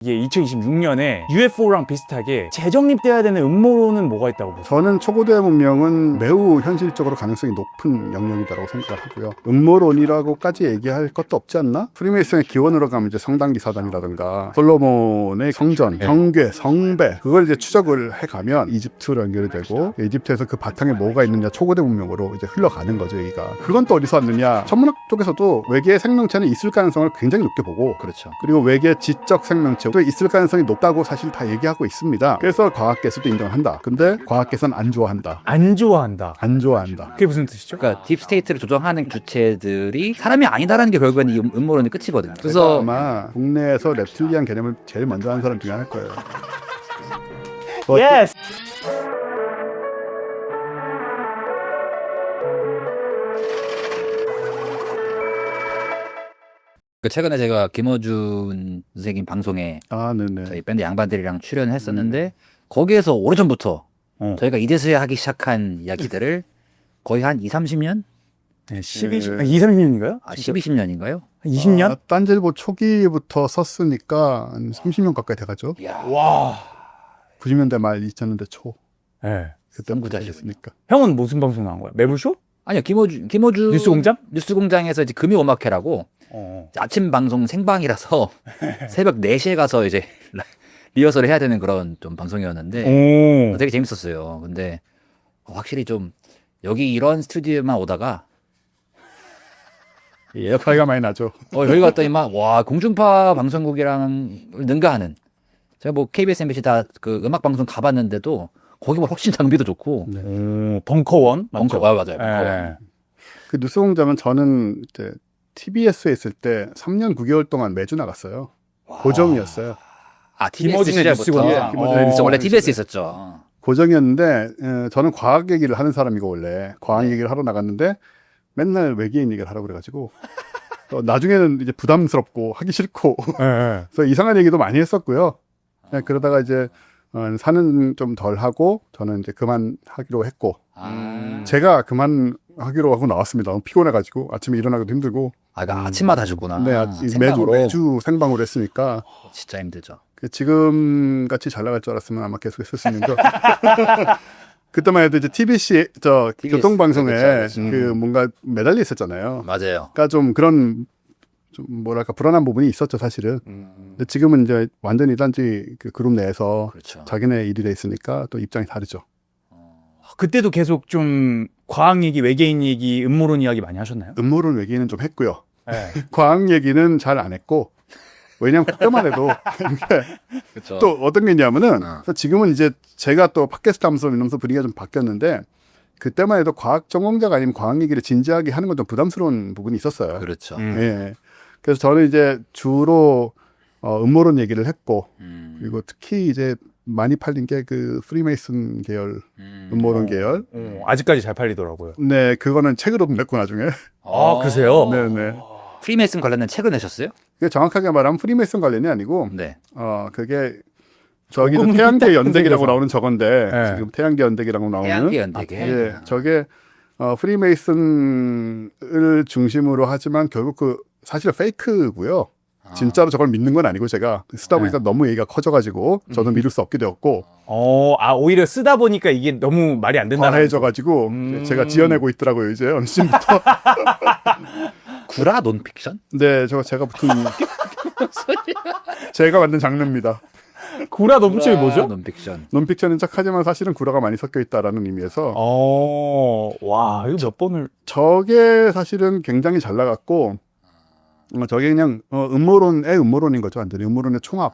이게 2026년에 UFO랑 비슷하게 재정립돼야 되는 음모론은 뭐가 있다고 보세요? 저는 초고대 문명은 매우 현실적으로 가능성이 높은 영역이라고 생각을 하고요. 음모론이라고까지 얘기할 것도 없지 않나? 프리메이슨의 기원으로 가면 이제 성당기 사단이라든가 솔로몬의 성전, 경궤, 성배 그걸 이제 추적을 해가면 이집트로 연결이 되고 이집트에서 그 바탕에 뭐가 있느냐 초고대 문명으로 이제 흘러가는 거죠. 여기가. 그건 또 어디서 왔느냐? 천문학 쪽에서도 외계의 생명체는 있을 가능성을 굉장히 높게 보고 그렇죠. 그리고 외계 지적 생명체도 있을 가능성이 높다고 사실 다 얘기하고 있습니다. 그래서 과학계에서도 인정한다. 근데 과학계에서는 안 좋아한다. 안 좋아한다. 안 좋아한다. 그게 무슨 뜻이죠? 그러니까 딥스테이트를 조정하는 주체들이 사람이 아니다라는 게 결국엔 이 음모론의 끝이거든요. 그래서 아마 국내에서 랩틸리안 개념을 제일 먼저 하는 사람 중에 하나일 거예요. 예스! 최근에 제가 김어준 선생님 방송에 아, 네네. 저희 밴드 양반들이랑 출연했었는데 거기에서 오래전부터 저희가 이제서야 하기 시작한 이야기들을 거의 한 2, 30년? 네, 12, 30년인가요? 아, 12, 10년인가요? 20년? 딴지일보 초기부터 썼으니까 한 30년 가까이 돼가죠. 와. 90년대 말 2000년대 초. 네. 그때부터 선구자시군요. 했으니까. 형은 무슨 방송 나온 거야? 매불쇼? 아니요, 김어준 뉴스공장? 뉴스공장에서 이제 금요오마케라고 아침 방송 생방이라서 새벽 4시에 가서 이제 리허설을 해야 되는 그런 좀 방송이었는데 오. 되게 재밌었어요. 근데 확실히 좀 여기 이런 스튜디오만 오다가 차이가 많이 나죠. 여기 갔더니 막 와 공중파 방송국이랑 능가하는 제가 뭐 KBS, MBC 다 그 음악 방송 가봤는데도 거기보다 훨씬 장비도 좋고 오, 벙커원? 맞죠? 맞아요. 네. 그 뉴스공장은 저는 이제 TBS에 있을 때 3년 9개월 동안 매주 나갔어요. 고정이었어요. 아 TBS 김어준의 시절부터 뉴스공장. 원래 TBS 있었죠. 고정이었는데 저는 과학 얘기를 하는 사람이고 원래 과학 얘기를 하러 나갔는데 맨날 외계인 얘기를 하라고 그래가지고 나중에는 이제 부담스럽고 하기 싫고 네. 그래서 이상한 얘기도 많이 했었고요. 그러다가 이제 사는 좀 덜 하고 저는 이제 그만하기로 했고 제가 그만하기로 하고 나왔습니다. 너무 피곤해가지고 아침에 일어나기도 힘들고. 그러니까 아침마다 하셨구나. 네, 생방으로. 매주 생방으로 했으니까 진짜 힘들죠. 지금 같이 잘 나갈 줄 알았으면 아마 계속 했었을 텐데. 그때만 해도 이제 TBC 교통방송에 그렇죠. 그 뭔가 매달려 있었잖아요. 맞아요. 그러니까 좀 그런 좀 뭐랄까 불안한 부분이 있었죠 사실은. 근데 지금은 이제 완전히 딴지 그 그룹 내에서 그렇죠. 자기네 일이 돼 있으니까 또 입장이 다르죠. 그때도 계속 좀 과학 얘기, 외계인 얘기, 음모론 이야기 많이 하셨나요? 음모론 외계인은 좀 했고요. 네. 과학 얘기는 잘 안 했고 왜냐면 그때만 해도 그렇죠. 또 어떤 게 있냐면은 지금은 이제 제가 또 팟캐스트 하면서 이러면서 분위기가 좀 바뀌었는데 그때만 해도 과학 전공자가 아니면 과학 얘기를 진지하게 하는 건 좀 부담스러운 부분이 있었어요. 그렇죠. 예. 그래서 저는 이제 주로 음모론 얘기를 했고 그리고 특히 이제 많이 팔린 게 그 프리메이슨 계열 음모론 계열. 아직까지 잘 팔리더라고요. 네, 그거는 책으로 냈고 나중에. 아, 그러세요? 네네. 프리메이슨 관련된 책을 내셨어요? 그게 정확하게 말하면 프리메이슨 관련이 아니고 네. 그게 저기도 조금 태양계 삐딱 연대기라고 생겨서. 나오는 저건데 네. 지금 태양계 연대기라고 나오는 태양계 연대계. 예, 저게 프리메이슨을 중심으로 하지만 결국 그 사실은 페이크고요. 진짜로 저걸 믿는 건 아니고 제가 쓰다 보니까 너무 얘기가 커져가지고 저도 믿을 수 없게 되었고 오히려 쓰다 보니까 이게 너무 말이 안 된다는 과해져가지고 제가 지어내고 있더라고요 이제 어느 시점부터. 구라 논픽션? 네, 제가 붙은 제가 만든 장르입니다. 구라 논픽션이 뭐죠? 논픽션. 논픽션인 척하지만 사실은 구라가 많이 섞여 있다라는 의미에서 와, 이거 몇 번을. 저게 사실은 굉장히 잘 나갔고 저게 그냥 음모론의 음모론인 거죠. 완전히 음모론의 총합.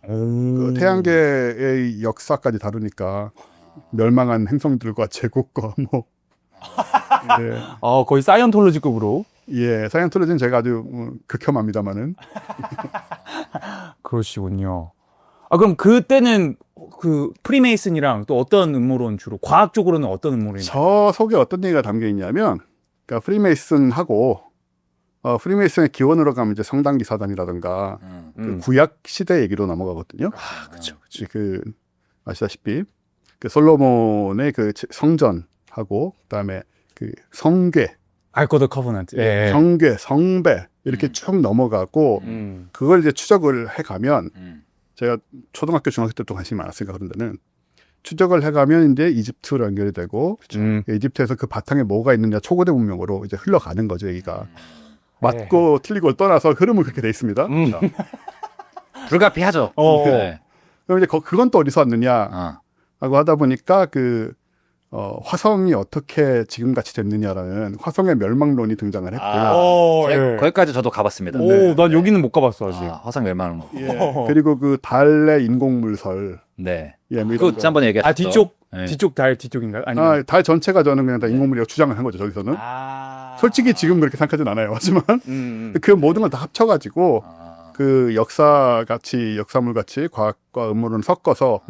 그 태양계의 역사까지 다루니까 멸망한 행성들과 제국과 뭐 예, 거의 사이언톨로지급으로. 예, 사이언톨로지는 제가 아주 극혐합니다만은. 그러시군요. 그럼 그때는 그 프리메이슨이랑 또 어떤 음모론 주로 과학적으로는 어떤 음모론이? 저 속에 어떤 얘기가 담겨 있냐면, 그러니까 프리메이슨하고 프리메이슨의 기원으로 가면 이제 성당기 사단이라든가 그 구약 시대 얘기로 넘어가거든요. 그렇죠. 그 아시다시피 그 솔로몬의 그 성전하고 그다음에 그 성궤, 알크 오브 더 커버넌트. 예. 성궤, 성배 이렇게 쭉 넘어가고 그걸 이제 추적을 해가면 제가 초등학교 중학교 때부터 관심이 많았으니까 그런 데는 추적을 해가면 이제 이집트로 연결이 되고 이집트에서 그 바탕에 뭐가 있느냐 초고대 문명으로 이제 흘러가는 거죠 얘기가. 맞고 틀리고를 떠나서 흐름은 그렇게 돼 있습니다. 자, 불가피하죠. 네. 그럼 이제 그건 또 어디서 왔느냐 어. 라고 하다 보니까 화성이 어떻게 지금같이 됐느냐라는 화성의 멸망론이 등장을 했고요. 예. 거기까지 저도 가봤습니다. 오, 난 여기는 못 가봤어 아직. 화성 멸망. 예. 그리고 그 달의 인공물설. 네. 예, 뭐 이런 그거 거. 지난번에 얘기하셨죠. 뒤쪽 네. 뒤쪽 달 뒤쪽인가요? 아니면 달 전체가 저는 그냥 다 인공물이라고 주장을 한 거죠 저기서는. 솔직히 지금 그렇게 생각하진 않아요. 하지만 그 모든 걸 다 합쳐가지고 그 역사물같이 과학과 음모론을 섞어서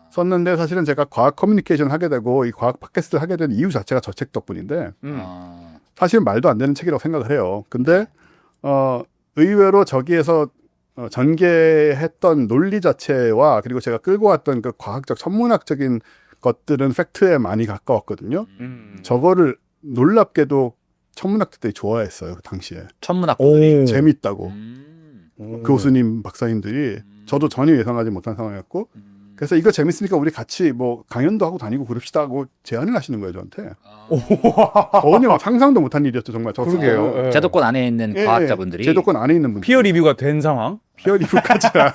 썼는데 사실은 제가 과학 커뮤니케이션 하게 되고 이 과학 팟캐스트를 하게 된 이유 자체가 저 책 덕분인데 사실 말도 안 되는 책이라고 생각을 해요. 근데 의외로 저기에서 전개했던 논리 자체와 그리고 제가 끌고 왔던 그 과학적 천문학적인 것들은 팩트에 많이 가까웠거든요. 저거를 놀랍게도 천문학자들이 좋아했어요. 그 당시에. 천문학들이 재밌다고. 교수님, 박사님들이 저도 전혀 예상하지 못한 상황이었고 그래서 이거 재밌으니까 우리 같이 뭐 강연도 하고 다니고 그럽시다 하고 제안을 하시는 거예요 저한테. 전혀 상상도 못한 일이었죠 정말. 그러게요. 예. 제도권 안에 있는 과학자분들이 제도권 안에 있는 분들. 피어 리뷰가 된 상황. 피어 리뷰까지는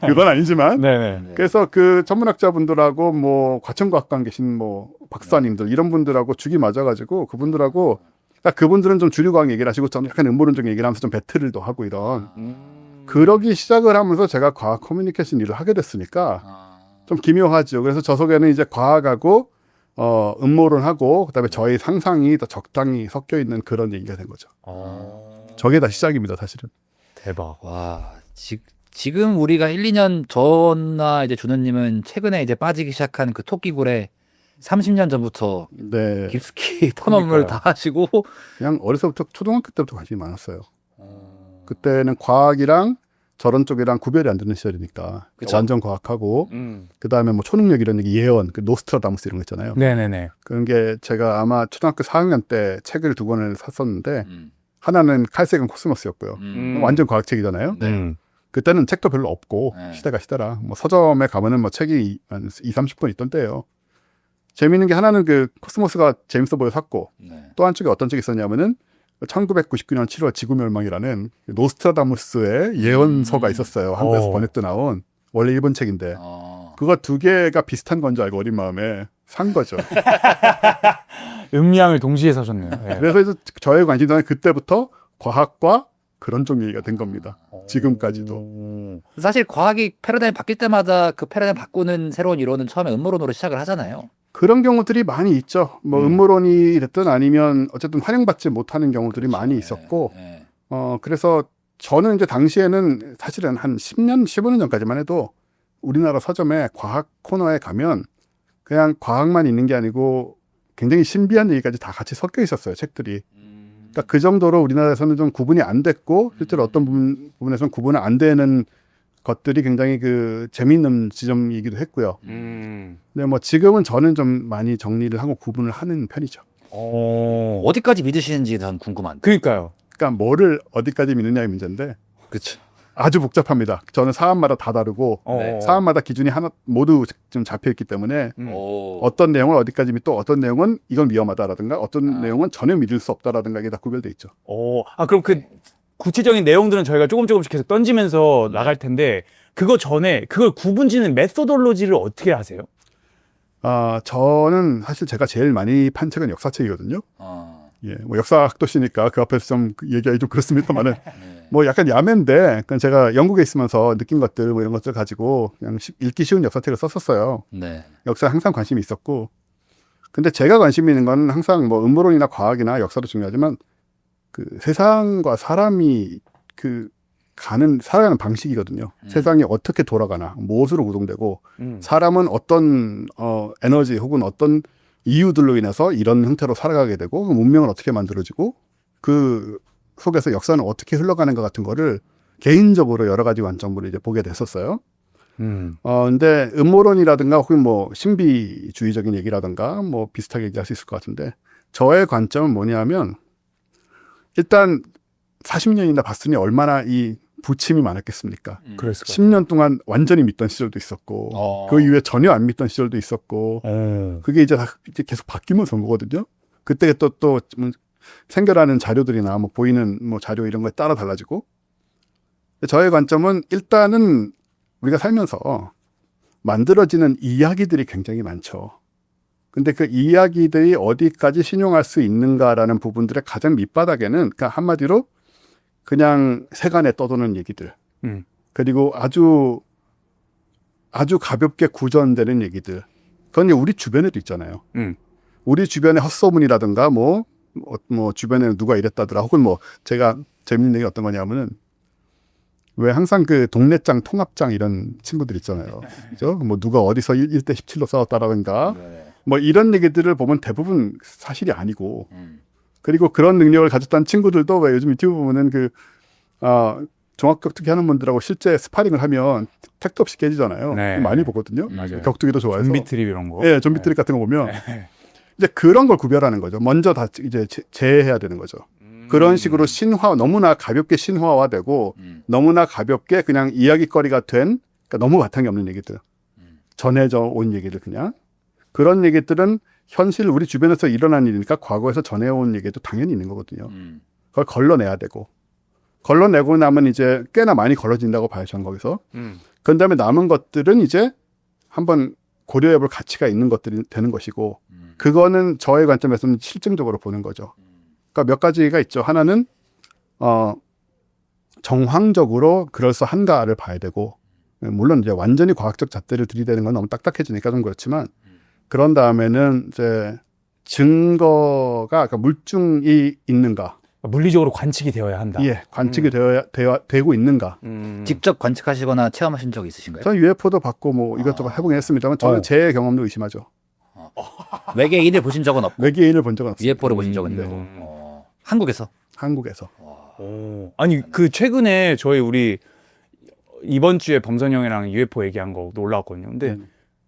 그건 아니지만. 네네. 그래서 그 천문학자분들하고 뭐 과천과학관 계신 뭐 박사님들 이런 분들하고 죽이 맞아가지고 그분들하고 그러니까 그분들은 좀 주류과학 얘기를 하시고 저는 약간 음모론적 얘기를 하면서 좀 배틀도 하고 이런 그러기 시작을 하면서 제가 과학 커뮤니케이션 일을 하게 됐으니까 좀 기묘하죠. 그래서 저 속에는 이제 과학하고 음모론하고 그다음에 저의 상상이 더 적당히 섞여 있는 그런 얘기가 된 거죠. 저게 다 시작입니다, 사실은. 대박. 와, 지금 우리가 1, 2년 전나 이제 준호님은 최근에 이제 빠지기 시작한 그 토끼굴에 30년 전부터 네. 깊숙이 탐험을 다 하시고 그냥 어려서부터 초등학교 때부터 관심이 많았어요. 그때는 과학이랑 저런 쪽이랑 구별이 안 되는 시절이니까 그쵸. 완전 과학하고 그다음에 뭐 초능력 이런 얘기 예언, 그 노스트라다무스 이런 거 있잖아요. 네네네. 그런 게 제가 아마 초등학교 4학년 때 책을 2권을 샀었는데 하나는 칼색은 코스모스였고요. 완전 과학책이잖아요. 그때는 책도 별로 없고 네. 시대가 시대라 뭐 서점에 가면은 뭐 책이 한 2-30권 있던 때예요. 재미있는 게 하나는 그 코스모스가 재밌어 보여 샀고 네. 또 한쪽에 어떤 책이 있었냐면은 1999년 7월 지구멸망이라는 노스트라다무스의 예언서가 있었어요. 한국에서 번역 때 나온 원래 일본 책인데 그거 두 개가 비슷한 건 줄 알고 어린 마음에 산 거죠. 음양을 동시에 사셨네요. 예. 그래서 이제 저의 관심사는 그때부터 과학과 그런 쪽 얘기가 된 겁니다. 지금까지도. 사실 과학이 패러다임 바뀔 때마다 그 패러다임 바꾸는 새로운 이론은 처음에 음모론으로 시작을 하잖아요. 그런 경우들이 많이 있죠. 뭐 음모론이 됐든 아니면 어쨌든 활용받지 못하는 경우들이 많이 있었고 네. 그래서 저는 이제 당시에는 사실은 한 10년, 15년 전까지만 해도 우리나라 서점에 과학 코너에 가면 그냥 과학만 있는 게 아니고 굉장히 신비한 얘기까지 다 같이 섞여 있었어요, 책들이. 그러니까 그 정도로 우리나라에서는 좀 구분이 안 됐고 실제로 어떤 부분에서는 구분이 안 되는 것들이 굉장히 그 재미있는 지점이기도 했고요. 근데 뭐 지금은 저는 좀 많이 정리를 하고 구분을 하는 편이죠. 어디까지 믿으시는지 난 궁금한데. 그러니까요. 그러니까 뭐를 어디까지 믿느냐의 문제인데 그렇죠. 아주 복잡합니다. 저는 사안마다 다 다르고 네. 사안마다 기준이 하나 모두 좀 잡혀 있기 때문에 어떤 내용을 어디까지 믿고 어떤 내용은 이건 위험하다라든가 어떤 내용은 전혀 믿을 수 없다라든가 이게 다 구별돼 있죠. 그럼 그 구체적인 내용들은 저희가 조금씩 계속 던지면서 나갈 텐데 그거 전에 그걸 구분짓는 메소돌로지를 어떻게 하세요? 저는 사실 제가 제일 많이 판 책은 역사책이거든요. 예, 뭐 역사학도시니까 그 앞에서 좀 얘기하기 좀 그렇습니다만은 뭐 약간 야매인데 그냥 제가 영국에 있으면서 느낀 것들 뭐 이런 것들 가지고 그냥 읽기 쉬운 역사책을 썼었어요. 네. 역사에 항상 관심이 있었고 근데 제가 관심 있는 건 항상 뭐 음모론이나 과학이나 역사도 중요하지만 그 세상과 사람이 그 살아가는 방식이거든요. 세상이 어떻게 돌아가나, 무엇으로 구동되고, 사람은 어떤 에너지 혹은 어떤 이유들로 인해서 이런 형태로 살아가게 되고, 문명은 어떻게 만들어지고, 그 속에서 역사는 어떻게 흘러가는 것 같은 거를 개인적으로 여러 가지 관점으로 이제 보게 됐었어요. 근데 음모론이라든가 혹은 뭐 신비주의적인 얘기라든가 뭐 비슷하게 얘기할 수 있을 것 같은데, 저의 관점은 뭐냐면, 일단 40년이나 봤으니 얼마나 이 부침이 많았겠습니까? 그랬을 것 10년 동안 완전히 믿던 시절도 있었고 그 이후에 전혀 안 믿던 시절도 있었고 같아요. 그게 이제 계속 바뀌면서 온 거거든요. 그때 또 생겨나는 자료들이나 뭐 보이는 뭐 자료 이런 거에 따라 달라지고 저의 관점은 일단은 우리가 살면서 만들어지는 이야기들이 굉장히 많죠. 근데 그 이야기들이 어디까지 신용할 수 있는가라는 부분들의 가장 밑바닥에는 그러니까 한마디로 그냥 세간에 떠도는 얘기들 그리고 아주 가볍게 구전되는 얘기들 그건 이제 우리 주변에도 있잖아요. 우리 주변에 헛소문이라든가 뭐 주변에 누가 이랬다더라 혹은 뭐 제가 재밌는 얘기 어떤 거냐면은 왜 항상 그 동네장 통합장 이런 친구들 있잖아요. 그죠? 뭐 누가 어디서 1대 17로 싸웠다라든가 뭐 이런 얘기들을 보면 대부분 사실이 아니고 그리고 그런 능력을 가졌다는 친구들도 왜 요즘 유튜브 보면은 종합격투기 하는 분들하고 실제 스파링을 하면 택도 없이 깨지잖아요. 네. 많이 보거든요. 맞아요. 격투기도 좋아해서. 좀비 트립 이런 거. 예, 좀비 트릭 같은 거 보면 이제 그런 걸 구별하는 거죠. 먼저 다 이제 제해해야 되는 거죠. 그런 식으로 너무나 가볍게 신화화되고 너무나 가볍게 그냥 이야기거리가 된 그러니까 너무 바탕이 없는 얘기들 전해져 온 얘기들 그냥 그런 얘기들은 현실 우리 주변에서 일어난 일이니까 과거에서 전해온 얘기도 당연히 있는 거거든요. 그걸 걸러내야 되고 걸러내고 나면 이제 꽤나 많이 걸러진다고 봐요. 전 거기서. 그 다음에 남은 것들은 이제 한번 고려해볼 가치가 있는 것들이 되는 것이고 그거는 저의 관점에서는 실증적으로 보는 거죠. 그러니까 몇 가지가 있죠. 하나는 정황적으로 그럴싸한가를 봐야 되고 물론 이제 완전히 과학적 잣대를 들이대는 건 너무 딱딱해지니까 좀 그렇지만 그런 다음에는 이제 증거가 그러니까 물증이 있는가 물리적으로 관측이 되어야 한다. 예, 관측이 되고 있는가. 직접 관측하시거나 체험하신 적 있으신가요? 저는 UFO도 받고 뭐 이것저것 해보긴 했습니다만 저는 제 경험도 의심하죠. 외계인을 보신 적은 없고 외계인을 본 적은 없습니다. UFO를 보신 적은 있고 한국에서 한국에서. 아니 그 최근에 우리 이번 주에 범선 형이랑 UFO 얘기한 거 올라왔거든요. 근데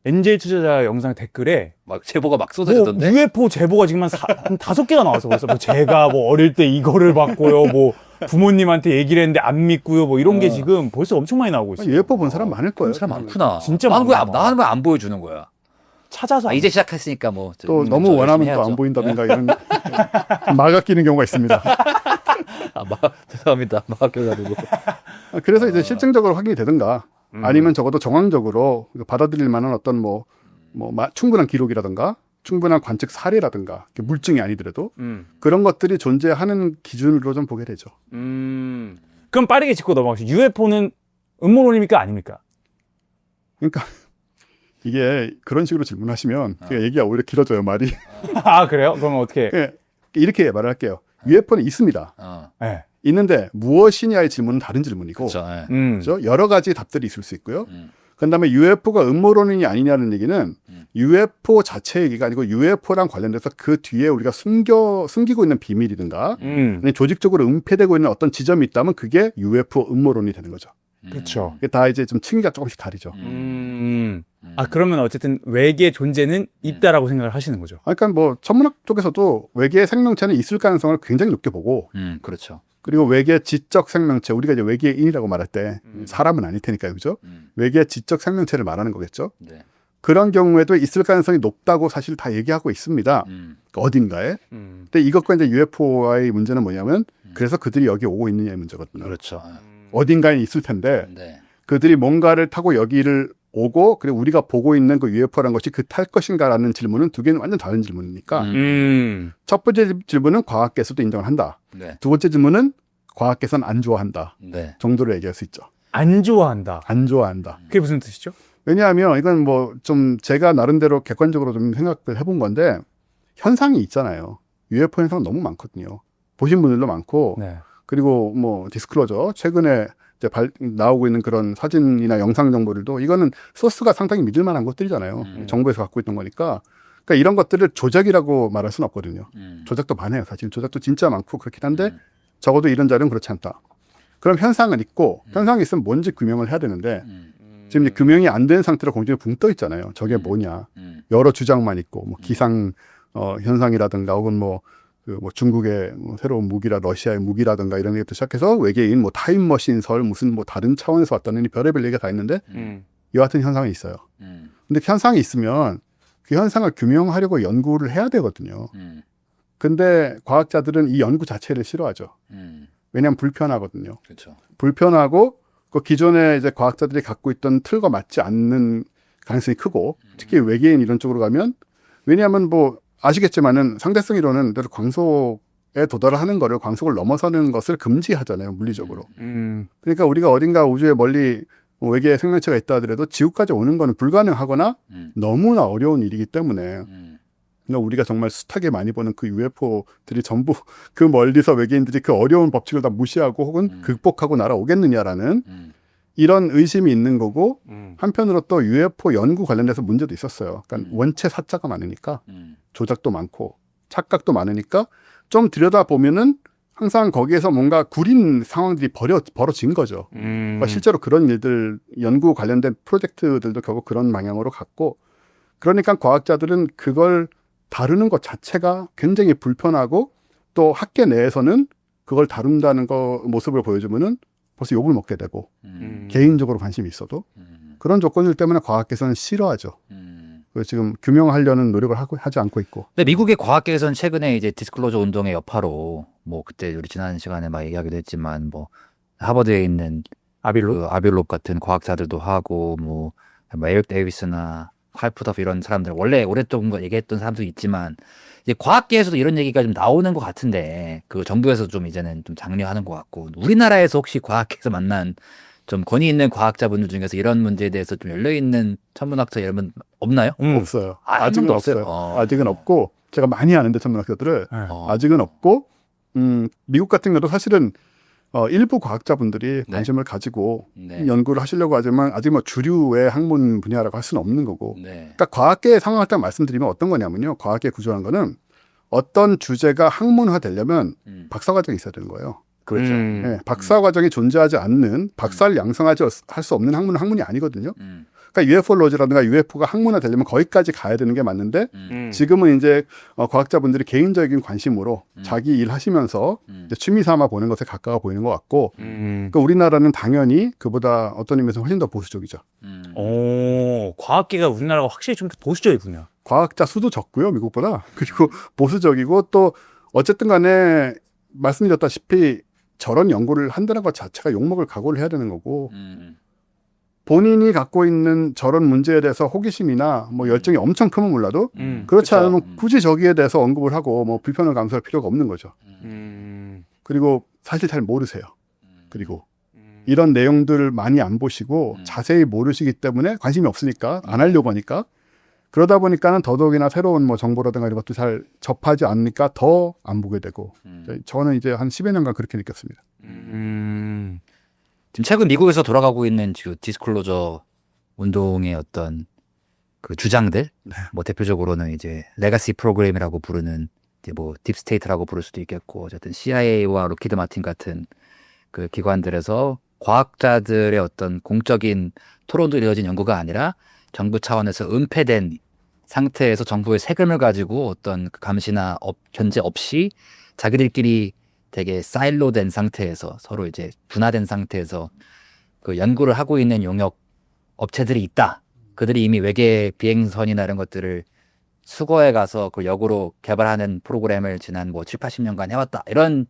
NJ 투자자 영상 댓글에 막 제보가 막 뭐 쏟아지던데. UFO 제보가 지금 한 5개가 나와서 그래서 뭐 제가 뭐 어릴 때 이거를 봤고요. 뭐 부모님한테 얘기를 했는데 안 믿고요. 뭐 이런 게 지금 벌써 엄청 많이 나오고 있어요. UFO 본 사람 많을 거예요. 사람 많구나. 진짜 나는 많나 봐. 나는 왜 안 보여주는 거야? 찾아서 이제 시작했으니까 뭐 또 너무 원하면 또 안 보인다든가 이런 막아 끼는 경우가 있습니다. 죄송합니다. 막혀가지고. 그래서 이제 실증적으로 확인이 되든가 아니면 적어도 정황적으로 받아들일 만한 어떤 충분한 기록이라든가 충분한 관측 사례라든가 물증이 아니더라도 그런 것들이 존재하는 기준으로 좀 보게 되죠. 그럼 빠르게 짚고 넘어가시죠. UFO는 음모론입니까 아닙니까? 그러니까 이게 그런 식으로 질문하시면 제가 얘기가 오히려 길어져요 말이. 아 그래요? 그러면 어떻게? 예, 이렇게 말을 할게요. UFO는 있습니다. 네. 있는데 무엇이냐의 질문은 다른 질문이고 그렇죠. 그렇죠? 여러 가지 답들이 있을 수 있고요. 그다음에 UFO가 음모론이 아니냐는 얘기는 UFO 자체 얘기가 아니고 UFO랑 관련돼서 그 뒤에 우리가 숨기고 있는 비밀이든가 아니면 조직적으로 은폐되고 있는 어떤 지점이 있다면 그게 UFO 음모론이 되는 거죠. 그렇죠. 이게 다 이제 좀 층위가 조금씩 다르죠. 아 그러면 어쨌든 외계 존재는 있다라고 생각을 하시는 거죠. 그러니까 뭐 천문학 쪽에서도 외계 생명체는 있을 가능성을 굉장히 높게 보고 그렇죠. 그리고 외계 지적 생명체 우리가 이제 외계인이라고 말할 때 사람은 아닐 테니까요, 그죠? 외계 지적 생명체를 말하는 거겠죠. 네. 그런 경우에도 있을 가능성이 높다고 사실 다 얘기하고 있습니다. 어딘가에. 근데 이것과 이제 UFO와의 문제는 뭐냐면 그래서 그들이 여기 오고 있느냐의 문제거든요. 그렇죠. 어딘가에 있을 텐데 네. 그들이 뭔가를 타고 여기를 오고 그리고 우리가 보고 있는 그 UFO라는 것이 그 탈 것인가라는 질문은 두 개는 완전 다른 질문이니까 첫 번째 질문은 과학계에서도 인정을 한다. 네. 두 번째 질문은 과학계에서는 안 좋아한다. 네. 정도로 얘기할 수 있죠. 안 좋아한다. 안 좋아한다. 그게 무슨 뜻이죠? 왜냐하면 이건 뭐 좀 제가 나름대로 객관적으로 좀 생각을 해본 건데 현상이 있잖아요. UFO 현상 너무 많거든요. 보신 분들도 많고 네. 그리고 뭐 디스클로저 최근에 이제 나오고 있는 그런 사진이나 영상 정보들도 이거는 소스가 상당히 믿을 만한 것들이잖아요. 정부에서 갖고 있던 거니까. 그러니까 이런 것들을 조작이라고 말할 수는 없거든요. 조작도 많아요. 사실 조작도 진짜 많고 그렇긴 한데 적어도 이런 자료는 그렇지 않다. 그럼 현상은 있고 현상이 있으면 뭔지 규명을 해야 되는데 지금 이제 규명이 안 된 상태로 공중에 붕 떠 있잖아요. 저게 뭐냐. 여러 주장만 있고 뭐 기상 현상이라든가 혹은 뭐 그 뭐 중국의 뭐 새로운 무기라 러시아의 무기라든가 이런 것부터 시작해서 외계인 뭐 타임머신설 무슨 뭐 다른 차원에서 왔다는 별의별 얘기가 다 있는데 이와 같은 현상이 있어요. 근데 그 현상이 있으면 그 현상을 규명하려고 연구를 해야 되거든요. 근데 과학자들은 이 연구 자체를 싫어하죠. 왜냐하면 불편하거든요. 그렇죠. 불편하고 그 기존에 이제 과학자들이 갖고 있던 틀과 맞지 않는 가능성이 크고 특히 외계인 이런 쪽으로 가면 왜냐하면 뭐 아시겠지만은 상대성 이론은 늘 광속에 도달하는 거를 광속을 넘어서는 것을 금지하잖아요, 물리적으로. 그러니까 우리가 어딘가 우주에 멀리 외계의 생명체가 있다 하더라도 지구까지 오는 거는 불가능하거나 너무나 어려운 일이기 때문에 그러니까 우리가 정말 숱하게 많이 보는 그 UFO들이 전부 그 멀리서 외계인들이 그 어려운 법칙을 다 무시하고 혹은 극복하고 날아오겠느냐라는 이런 의심이 있는 거고 한편으로 또 UFO 연구 관련돼서 문제도 있었어요. 그러니까 원체 사자가 많으니까 조작도 많고 착각도 많으니까 좀 들여다보면은 항상 거기에서 뭔가 구린 상황들이 벌어진 거죠. 그러니까 실제로 그런 일들 연구 관련된 프로젝트들도 결국 그런 방향으로 갔고 그러니까 과학자들은 그걸 다루는 것 자체가 굉장히 불편하고 또 학계 내에서는 그걸 다룬다는 거 모습을 보여주면은 벌써 욕을 먹게 되고 개인적으로 관심이 있어도 그런 조건들 때문에 과학계에서는 싫어하죠. 그래서 지금 규명하려는 노력을 하지 않고 있고. 근데 미국의 과학계에서는 최근에 이제 디스클로저 운동의 여파로 뭐 그때 우리 지난 시간에 막 얘기하기도 했지만 뭐 하버드에 있는 아빌로? 그 아빌롭 같은 과학자들도 하고 뭐 에릭 데이비스나 칼프더프 이런 사람들 원래 오랫동안 얘기했던 사람도 있지만 이제 과학계에서도 이런 얘기가 좀 나오는 것 같은데 그 정부에서 좀 이제는 좀 장려하는 것 같고 우리나라에서 혹시 과학계에서 만난 좀 권위 있는 과학자분들 중에서 이런 문제에 대해서 좀 열려있는 천문학자 이런 분 없나요? 없어요. 한 아직은 명도 없어요. 없어요? 아직은 없고 제가 많이 아는데 천문학자들을 아직은 없고 미국 같은 경우도 사실은 일부 과학자분들이 관심을 가지고 네. 연구를 하시려고 하지만 아직 뭐 주류의 학문 분야라고 할 수는 없는 거고. 네. 그러니까 과학계의 상황을 딱 말씀드리면 어떤 거냐면요. 과학계 구조라는 거는 어떤 주제가 학문화 되려면 박사과정이 있어야 되는 거예요. 그렇죠. 네, 박사과정이 존재하지 않는 박사를 양성하지 할 수 없는 학문은 학문이 아니거든요. 그러니까 UFO로지라든가 UFO가 학문화 되려면 거기까지 가야 되는 게 맞는데 지금은 이제 과학자분들이 개인적인 관심으로 자기 일 하시면서 이제 취미 삼아 보는 것에 가까워 보이는 것 같고 그러니까 우리나라는 당연히 그보다 어떤 의미에서 훨씬 더 보수적이죠. 오, 과학계가 우리나라가 확실히 좀 더 보수적이군요. 과학자 수도 적고요, 미국보다. 그리고 보수적이고 또 어쨌든 간에 말씀드렸다시피 저런 연구를 한다는 것 자체가 욕먹을 각오를 해야 되는 거고 본인이 갖고 있는 저런 문제에 대해서 호기심이나 뭐 열정이 엄청 크면 몰라도 그렇지 그쵸. 않으면 굳이 저기에 대해서 언급을 하고 뭐 불편을 감수할 필요가 없는 거죠. 그리고 사실 잘 모르세요. 그리고 이런 내용들을 많이 안 보시고 자세히 모르시기 때문에 관심이 없으니까 안 하려고 하니까 그러다 보니까는 더더욱이나 새로운 뭐 정보라든가 이런 것도 잘 접하지 않으니까 더 안 보게 되고 저는 이제 한 10여 년간 그렇게 느꼈습니다. 지금 최근 미국에서 돌아가고 있는 지금 디스클로저 운동의 어떤 그 주장들, 뭐 대표적으로는 이제 레가시 프로그램이라고 부르는 이제 뭐 딥스테이트라고 부를 수도 있겠고 어쨌든 CIA와 로키드 마틴 같은 그 기관들에서 과학자들의 어떤 공적인 토론도 이루어진 연구가 아니라 정부 차원에서 은폐된 상태에서 정부의 세금을 가지고 어떤 그 감시나 견제 없이 자기들끼리 되게 사일로된 상태에서 서로 이제 분화된 상태에서 그 연구를 하고 있는 용역 업체들이 있다. 그들이 이미 외계 비행선이나 이런 것들을 수거해 가서 그 역으로 개발하는 프로그램을 지난 뭐 7, 80년간 해왔다. 이런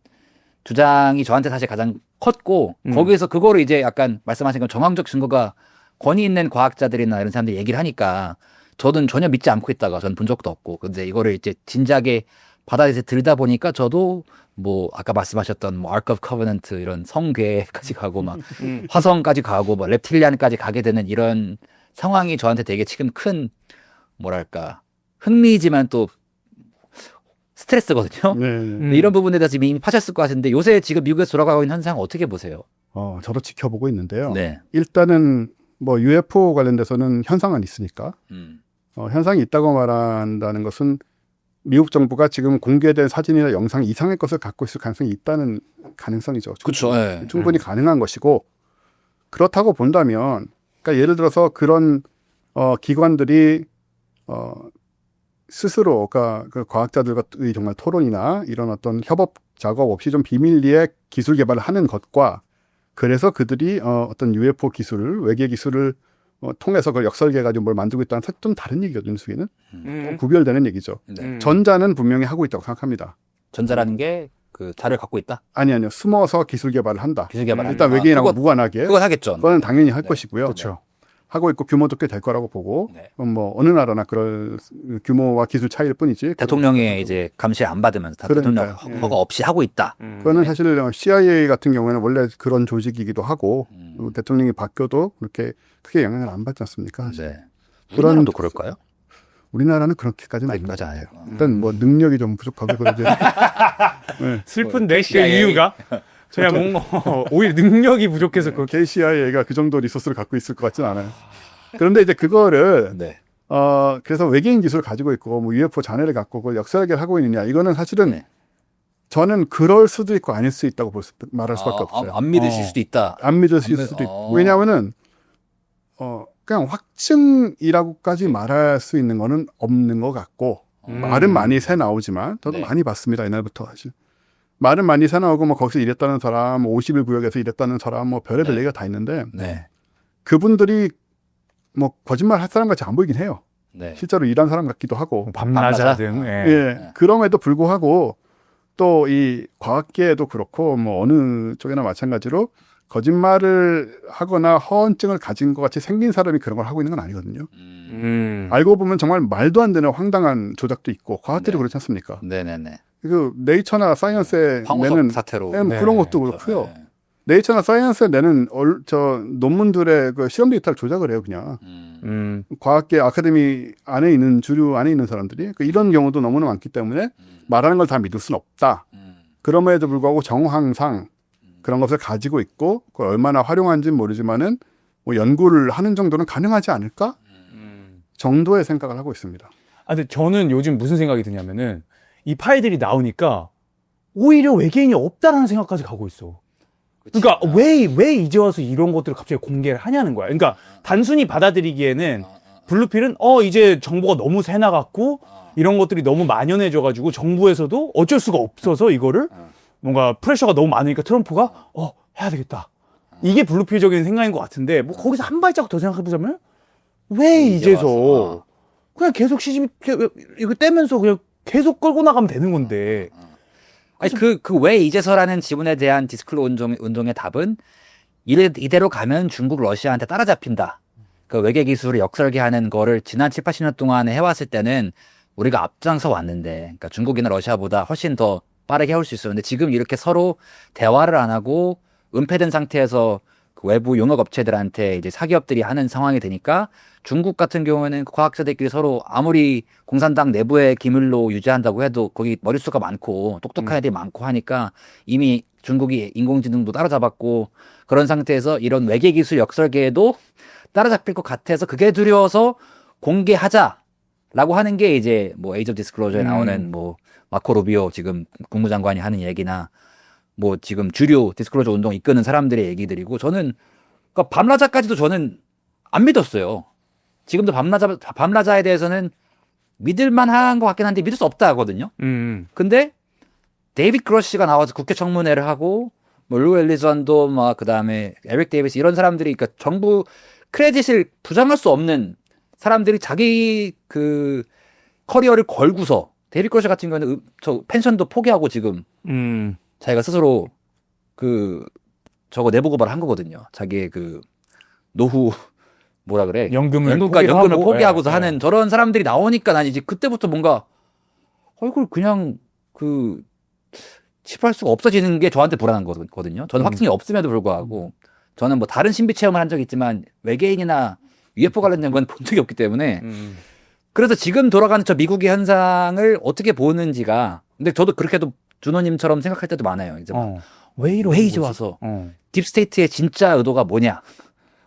주장이 저한테 사실 가장 컸고 거기에서 그거를 이제 약간 말씀하신 건 정황적 증거가 권위 있는 과학자들이나 이런 사람들이 얘기를 하니까 저는 전혀 믿지 않고 있다가 전 본 적도 없고 근데 이거를 이제 진작에 바다에서 들다 보니까 저도 뭐 아까 말씀하셨던 뭐 Ark of Covenant 이런 성궤까지 가고 막 화성까지 가고 뭐 reptilian까지 가게 되는 이런 상황이 저한테 되게 지금 큰 뭐랄까 흥미지만 또 스트레스거든요. 네. 이런 부분에 대해서 이미 파셨을 것 같은데 요새 지금 미국에서 돌아가고 있는 현상 어떻게 보세요? 저도 지켜보고 있는데요. 네. 일단은 뭐 UFO 관련돼서는 현상은 있으니까 현상이 있다고 말한다는 것은 미국 정부가 지금 공개된 사진이나 영상 이상의 것을 갖고 있을 가능성이 있다는 가능성이죠. 그렇죠. 네. 충분히 가능한 것이고 그렇다고 본다면 그러니까 예를 들어서 그런 기관들이 스스로가 그 과학자들과의 정말 토론이나 이런 어떤 협업 작업 없이 좀 비밀리에 기술 개발을 하는 것과 그래서 그들이 어떤 UFO 기술을 외계 기술을 통해서 그걸 역설계해가지고 뭘 만들고 있다는 사실 좀 다른 얘기거든요. 수기는 구별되는 얘기죠. 네. 전자는 분명히 하고 있다고 생각합니다. 전자라는 게 그 자료를 갖고 있다. 아니요. 숨어서 기술 개발을 한다. 기술 개발. 일단 외계인하고 무관하게 그건 하겠죠. 그건 당연히 할 네. 것이고요. 그렇죠. 하고 있고 규모도 꽤 될 거라고 보고 네. 뭐 어느 나라나 그럴 규모와 기술 차이일 뿐이지. 대통령의 이제 감시를 안 받으면서 다 대통령 그러니까요. 허가 없이 하고 있다. 그거는 사실 CIA 같은 경우에는 원래 그런 조직이기도 하고 대통령이 바뀌어도 그렇게 크게 영향을 안 받지 않습니까? 네. 그런 우리나라도 그럴까요? 우리나라는 그렇게까지는 아닙니다. 아직까지 아니에요. 일단 뭐 능력이 좀 부족하고 그러지. 네. 슬픈데 그 CIA. 이유가 그냥 뭔가 오히려 능력이 부족해서 그 KCIA가 그 정도 리소스를 갖고 있을 것 같지는 않아요. 그런데 이제 그거를 네. 그래서 외계인 기술을 가지고 있고 뭐 UFO 잔해를 갖고 그걸 역설하게 하고 있느냐 이거는 사실은 네. 저는 그럴 수도 있고 아닐 수 있다고 말할 수밖에 없어요. 안 믿으실 수도 있다. 안 믿으실 안 수도 믿- 있고 왜냐하면은 그냥 확증이라고까지 말할 수 있는 거는 없는 것 같고 말은 많이 새 나오지만 저도 네. 많이 봤습니다 옛날부터 사실 말은 많이 새 나오고 뭐 거기서 일했다는 사람 51구역에서 일했다는 사람 뭐 별의별 얘기가 다 있는데 네. 그분들이 뭐 거짓말 할 사람 같이 안 보이긴 해요. 네. 실제로 일한 사람 같기도 하고 밤낮아 밤낮아? 등. 예. 예. 그럼에도 불구하고 또 이 과학계에도 그렇고 뭐 어느 쪽이나 마찬가지로 거짓말을 하거나 허언증을 가진 것 같이 생긴 사람이 그런 걸 하고 있는 건 아니거든요. 알고 보면 정말 말도 안 되는 황당한 조작도 있고 과학들이 네. 그렇지 않습니까? 네네네. 그 네이처나 사이언스에 황우석 내는 사태로. 네. 그런 것도 그렇고요. 네. 네이처나 사이언스에 내는 저 논문들의 그 실험 데이터를 조작을 해요, 그냥. 과학계 아카데미 안에 있는 주류 안에 있는 사람들이 이런 경우도 너무나 많기 때문에 말하는 걸 다 믿을 수는 없다. 그럼에도 불구하고 정황상 그런 것을 가지고 있고 그걸 얼마나 활용한지는 모르지만은 뭐 연구를 하는 정도는 가능하지 않을까 정도의 생각을 하고 있습니다. 근데 저는 요즘 무슨 생각이 드냐면은 이 파일들이 나오니까 오히려 외계인이 없다라는 생각까지 가고 있어. 그러니까 왜 이제 와서 이런 것들을 갑자기 공개를 하냐는 거야. 그러니까 단순히 받아들이기에는 블루필은 이제 정보가 너무 새 나갔고 이런 것들이 너무 만연해져 가지고 정부에서도 어쩔 수가 없어서 이거를 뭔가 프레셔가 너무 많으니까 트럼프가 해야 되겠다. 이게 블루필적인 생각인 것 같은데 뭐 거기서 한 발자국 더 생각해 보자면 왜 이제서 그냥 계속 시집 이거 떼면서 그냥 계속 끌고 나가면 되는 건데. 아니 그 왜 이제서라는 지분에 대한 디스클로 운동의 답은 이대로 가면 중국 러시아한테 따라잡힌다. 그 외계 기술을 역설계하는 거를 지난 7, 80년 동안에 해왔을 때는 우리가 앞장서 왔는데, 그러니까 중국이나 러시아보다 훨씬 더 빠르게 해올 수 있었는데 지금 이렇게 서로 대화를 안 하고 은폐된 상태에서 그 외부 용역 업체들한테 이제 사기업들이 하는 상황이 되니까 중국 같은 경우에는 과학자들끼리 서로 아무리 공산당 내부의 기밀로 유지한다고 해도 거기 머릿수가 많고 똑똑한 애들이 많고 하니까 이미 중국이 인공지능도 따라잡았고 그런 상태에서 이런 외계 기술 역설계에도 따라잡힐 것 같아서 그게 두려워서 공개하자라고 하는 게 이제 뭐 에이지 오브 디스클로저에 나오는 뭐 마코 루비오 지금 국무장관이 하는 얘기나 뭐 지금 주류 디스클로저 운동 이끄는 사람들의 얘기들이고 저는 그러니까 밤라자까지도 저는 안 믿었어요. 지금도 밤라자에 대해서는 믿을만한 것 같긴 한데 믿을 수 없다 하거든요. 근데 데이빗 그러시가 나와서 국회 청문회를 하고 뭐 루 엘리전도 막 그다음에 에릭 데이비스 이런 사람들이 그러니까 정부 크레딧을 부정할 수 없는 사람들이 자기 그 커리어를 걸고서 데이빗 그러시 같은 경우는 저 펜션도 포기하고 지금 자기가 스스로 그 저거 내부 고발을 한 거거든요. 자기의 그 노후 뭐라 그래? 연금을 포기하고서 하는 저런 사람들이 나오니까 난 이제 그때부터 뭔가 이걸 그냥 그 칩할 수가 없어지는 게 저한테 불안한 거거든요. 저는 확증이 없음에도 불구하고 저는 뭐 다른 신비 체험을 한 적이 있지만 외계인이나 UFO 관련된 건 본 적이 없기 때문에 그래서 지금 돌아가는 저 미국의 현상을 어떻게 보는지가 근데 저도 그렇게도 준호님처럼 생각할 때도 많아요. 이제 왜 이제 와서 딥스테이트의 진짜 의도가 뭐냐?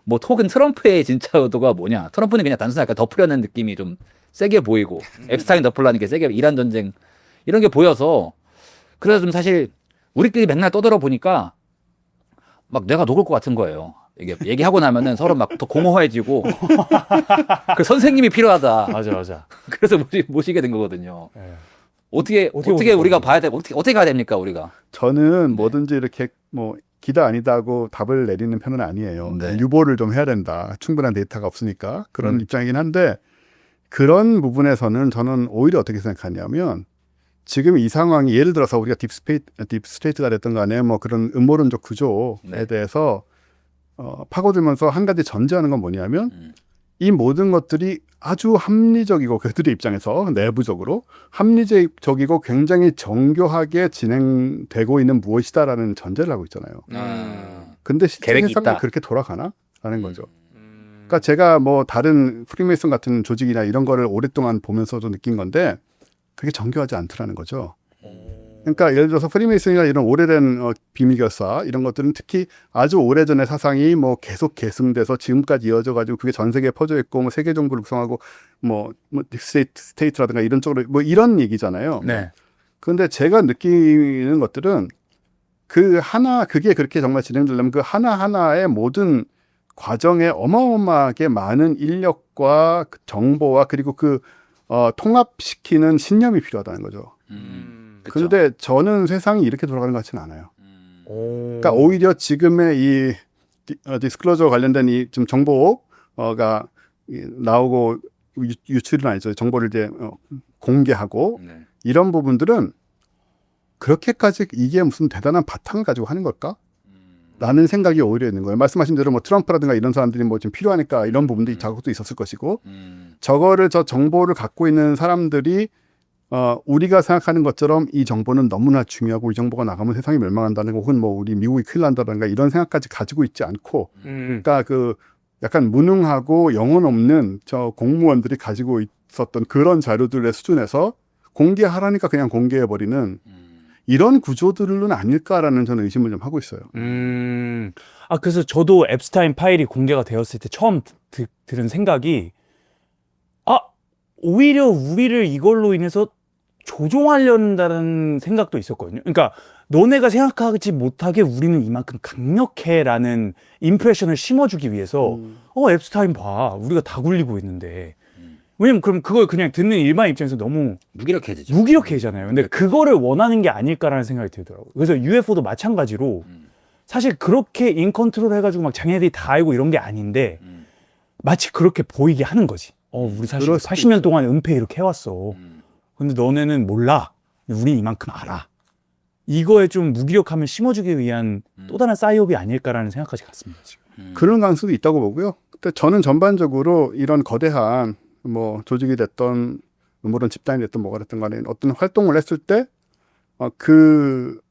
뭐 혹은 트럼프의 진짜 의도가 뭐냐? 트럼프는 그냥 단순하게 약간 덮으려는 느낌이 좀 세게 보이고 앱스타인 덮으려는 게 세게 이란 전쟁 이런 게 보여서 그래서 좀 사실 우리끼리 맨날 떠들어 보니까 막 내가 녹을 것 같은 거예요. 이게 얘기하고 나면은 서로 막 더 공허해지고 그 선생님이 필요하다. 맞아. 그래서 모시게 된 거거든요. 예. 어떻게 오실 우리가 거예요? 봐야 돼? 어떻게 가야 됩니까 우리가? 저는 뭐든지 이렇게 뭐 기다 아니다 하고 답을 내리는 편은 아니에요. 네. 유보를 좀 해야 된다. 충분한 데이터가 없으니까 그런 입장이긴 한데 그런 부분에서는 저는 오히려 어떻게 생각하냐면 지금 이 상황이 예를 들어서 우리가 딥스테이트가 됐던 간에 뭐 그런 음모론적 구조에 네. 대해서 파고들면서 한 가지 전제하는 건 뭐냐면 이 모든 것들이 아주 합리적이고 그들의 입장에서 내부적으로 합리적이고 굉장히 정교하게 진행되고 있는 무엇이다라는 전제를 하고 있잖아요. 근데 실제 계획이 세상은 있다. 그렇게 돌아가나? 라는 거죠. 그러니까 제가 뭐 다른 프리메이슨 같은 조직이나 이런 거를 오랫동안 보면서도 느낀 건데 그게 정교하지 않더라는 거죠. 그러니까 예를 들어서 프리메이슨이나 이런 오래된 비밀결사 이런 것들은 특히 아주 오래전의 사상이 뭐 계속 계승돼서 지금까지 이어져 가지고 그게 전 세계에 퍼져 있고 뭐 세계 정부를 구성하고 뭐 딥스테이트라든가 이런 쪽으로 뭐 이런 얘기잖아요. 네. 그런데 제가 느끼는 것들은 그게 그렇게 정말 진행되려면 그 하나하나의 모든 과정에 어마어마하게 많은 인력과 정보와 그리고 통합시키는 신념이 필요하다는 거죠. 그런데 저는 세상이 이렇게 돌아가는 것 같지는 않아요. 그러니까 오히려 지금의 이 디스클로저 관련된 이 좀 정보가 나오고 유출은 아니죠. 정보를 이제 공개하고 이런 부분들은 그렇게까지 이게 무슨 대단한 바탕을 가지고 하는 걸까? 라는 생각이 오히려 있는 거예요. 말씀하신 대로 뭐 트럼프라든가 이런 사람들이 뭐 좀 필요하니까 이런 부분들이 자극도 있었을 것이고 저 정보를 갖고 있는 사람들이 우리가 생각하는 것처럼 이 정보는 너무나 중요하고 이 정보가 나가면 세상이 멸망한다는 거 혹은 뭐 우리 미국이 큰일 난다든가 이런 생각까지 가지고 있지 않고 그러니까 약간 무능하고 영혼 없는 저 공무원들이 가지고 있었던 그런 자료들의 수준에서 공개하라니까 그냥 공개해버리는 이런 구조들은 아닐까라는 저는 의심을 좀 하고 있어요. 그래서 저도 앱스타인 파일이 공개가 되었을 때 처음 들은 생각이 오히려 우리를 이걸로 인해서 조종하려는다는 생각도 있었거든요. 그러니까 너네가 생각하지 못하게 우리는 이만큼 강력해라는 임프레션을 심어주기 위해서 앱스타인 봐. 우리가 다 굴리고 있는데. 왜냐면 그럼 그걸 그냥 듣는 일반 입장에서 너무 무기력해지죠. 무기력해지잖아요. 근데 그거를 원하는 게 아닐까라는 생각이 들더라고요. 그래서 UFO도 마찬가지로 사실 그렇게 인컨트롤 해가지고 막 자기네들이 다 알고 이런 게 아닌데 마치 그렇게 보이게 하는 거지. 우리 사실 그럴 수도 80년 동안 은폐 이렇게 해왔어. 근데 너네는 몰라. 우린 이만큼 알아. 이거에 좀 무기력함을 심어주기 위한 또 다른 사이옵이 아닐까라는 생각까지 갔습니다. 지금. 그런 가능성도 있다고 보고요. 근데 저는 전반적으로 이런 거대한 뭐 조직이 됐던 음모론 집단이 됐던 뭐가 됐든 간에 어떤 활동을 했을 때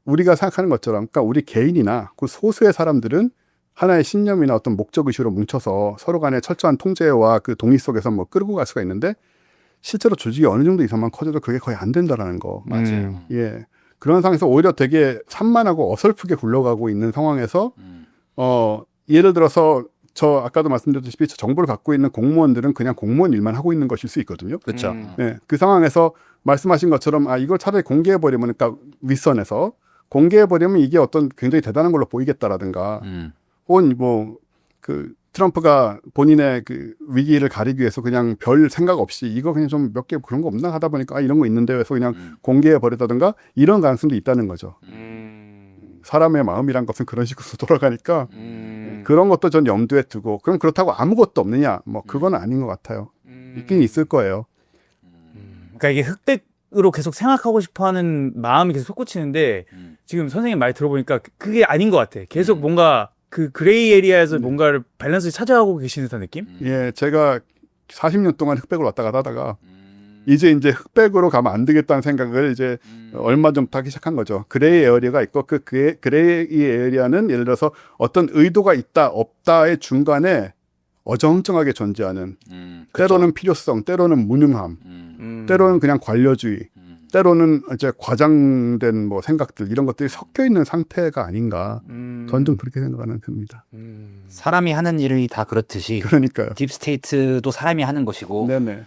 우리가 생각하는 것처럼 그러니까 우리 개인이나 그 소수의 사람들은 하나의 신념이나 어떤 목적의식으로 뭉쳐서 서로 간의 철저한 통제와 그 동의 속에서 뭐 끌고 갈 수가 있는데 실제로 조직이 어느 정도 이상만 커져도 그게 거의 안 된다라는 거. 맞아요. 예. 그런 상황에서 오히려 되게 산만하고 어설프게 굴러가고 있는 상황에서 예를 들어서 저 아까도 말씀드렸다시피 저 정보를 갖고 있는 공무원들은 그냥 공무원 일만 하고 있는 것일 수 있거든요. 그렇죠. 네, 그 상황에서 말씀하신 것처럼 이걸 차라리 공개해버리면 그러니까 윗선에서 공개해버리면 이게 어떤 굉장히 대단한 걸로 보이겠다라든가 혹은 뭐 트럼프가 본인의 그 위기를 가리기 위해서 그냥 별 생각 없이 이거 그냥 좀 몇 개 그런 거 없나 하다 보니까 이런 거 있는데 해서 그냥 공개해버리다든가 이런 가능성도 있다는 거죠. 사람의 마음이란 것은 그런 식으로 돌아가니까 그런 것도 전 염두에 두고 그럼 그렇다고 아무것도 없느냐 뭐 그건 아닌 것 같아요. 있긴 있을 거예요. 그러니까 이게 흑백으로 계속 생각하고 싶어하는 마음이 계속 솟구치는데 지금 선생님 말 들어보니까 그게 아닌 것 같아. 계속 뭔가 그 그레이 에리아에서 뭔가를 밸런스를 찾아가고 계시는 듯한 느낌? 예, 제가 40년 동안 흑백을 왔다 갔다 하다가 이제 흑백으로 가면 안 되겠다는 생각을 이제 얼마 전부터 하기 시작한 거죠. 그레이 에어리아가 있고 그 그레이 에어리아는 예를 들어서 어떤 의도가 있다 없다의 중간에 어정쩡하게 존재하는 때로는 필요성, 때로는 무능함, 때로는 그냥 관료주의, 때로는 이제 과장된 뭐 생각들 이런 것들이 섞여 있는 상태가 아닌가. 전 좀 그렇게 생각하는 편입니다. 사람이 하는 일이 다 그렇듯이 그러니까요. 딥스테이트도 사람이 하는 것이고 네네.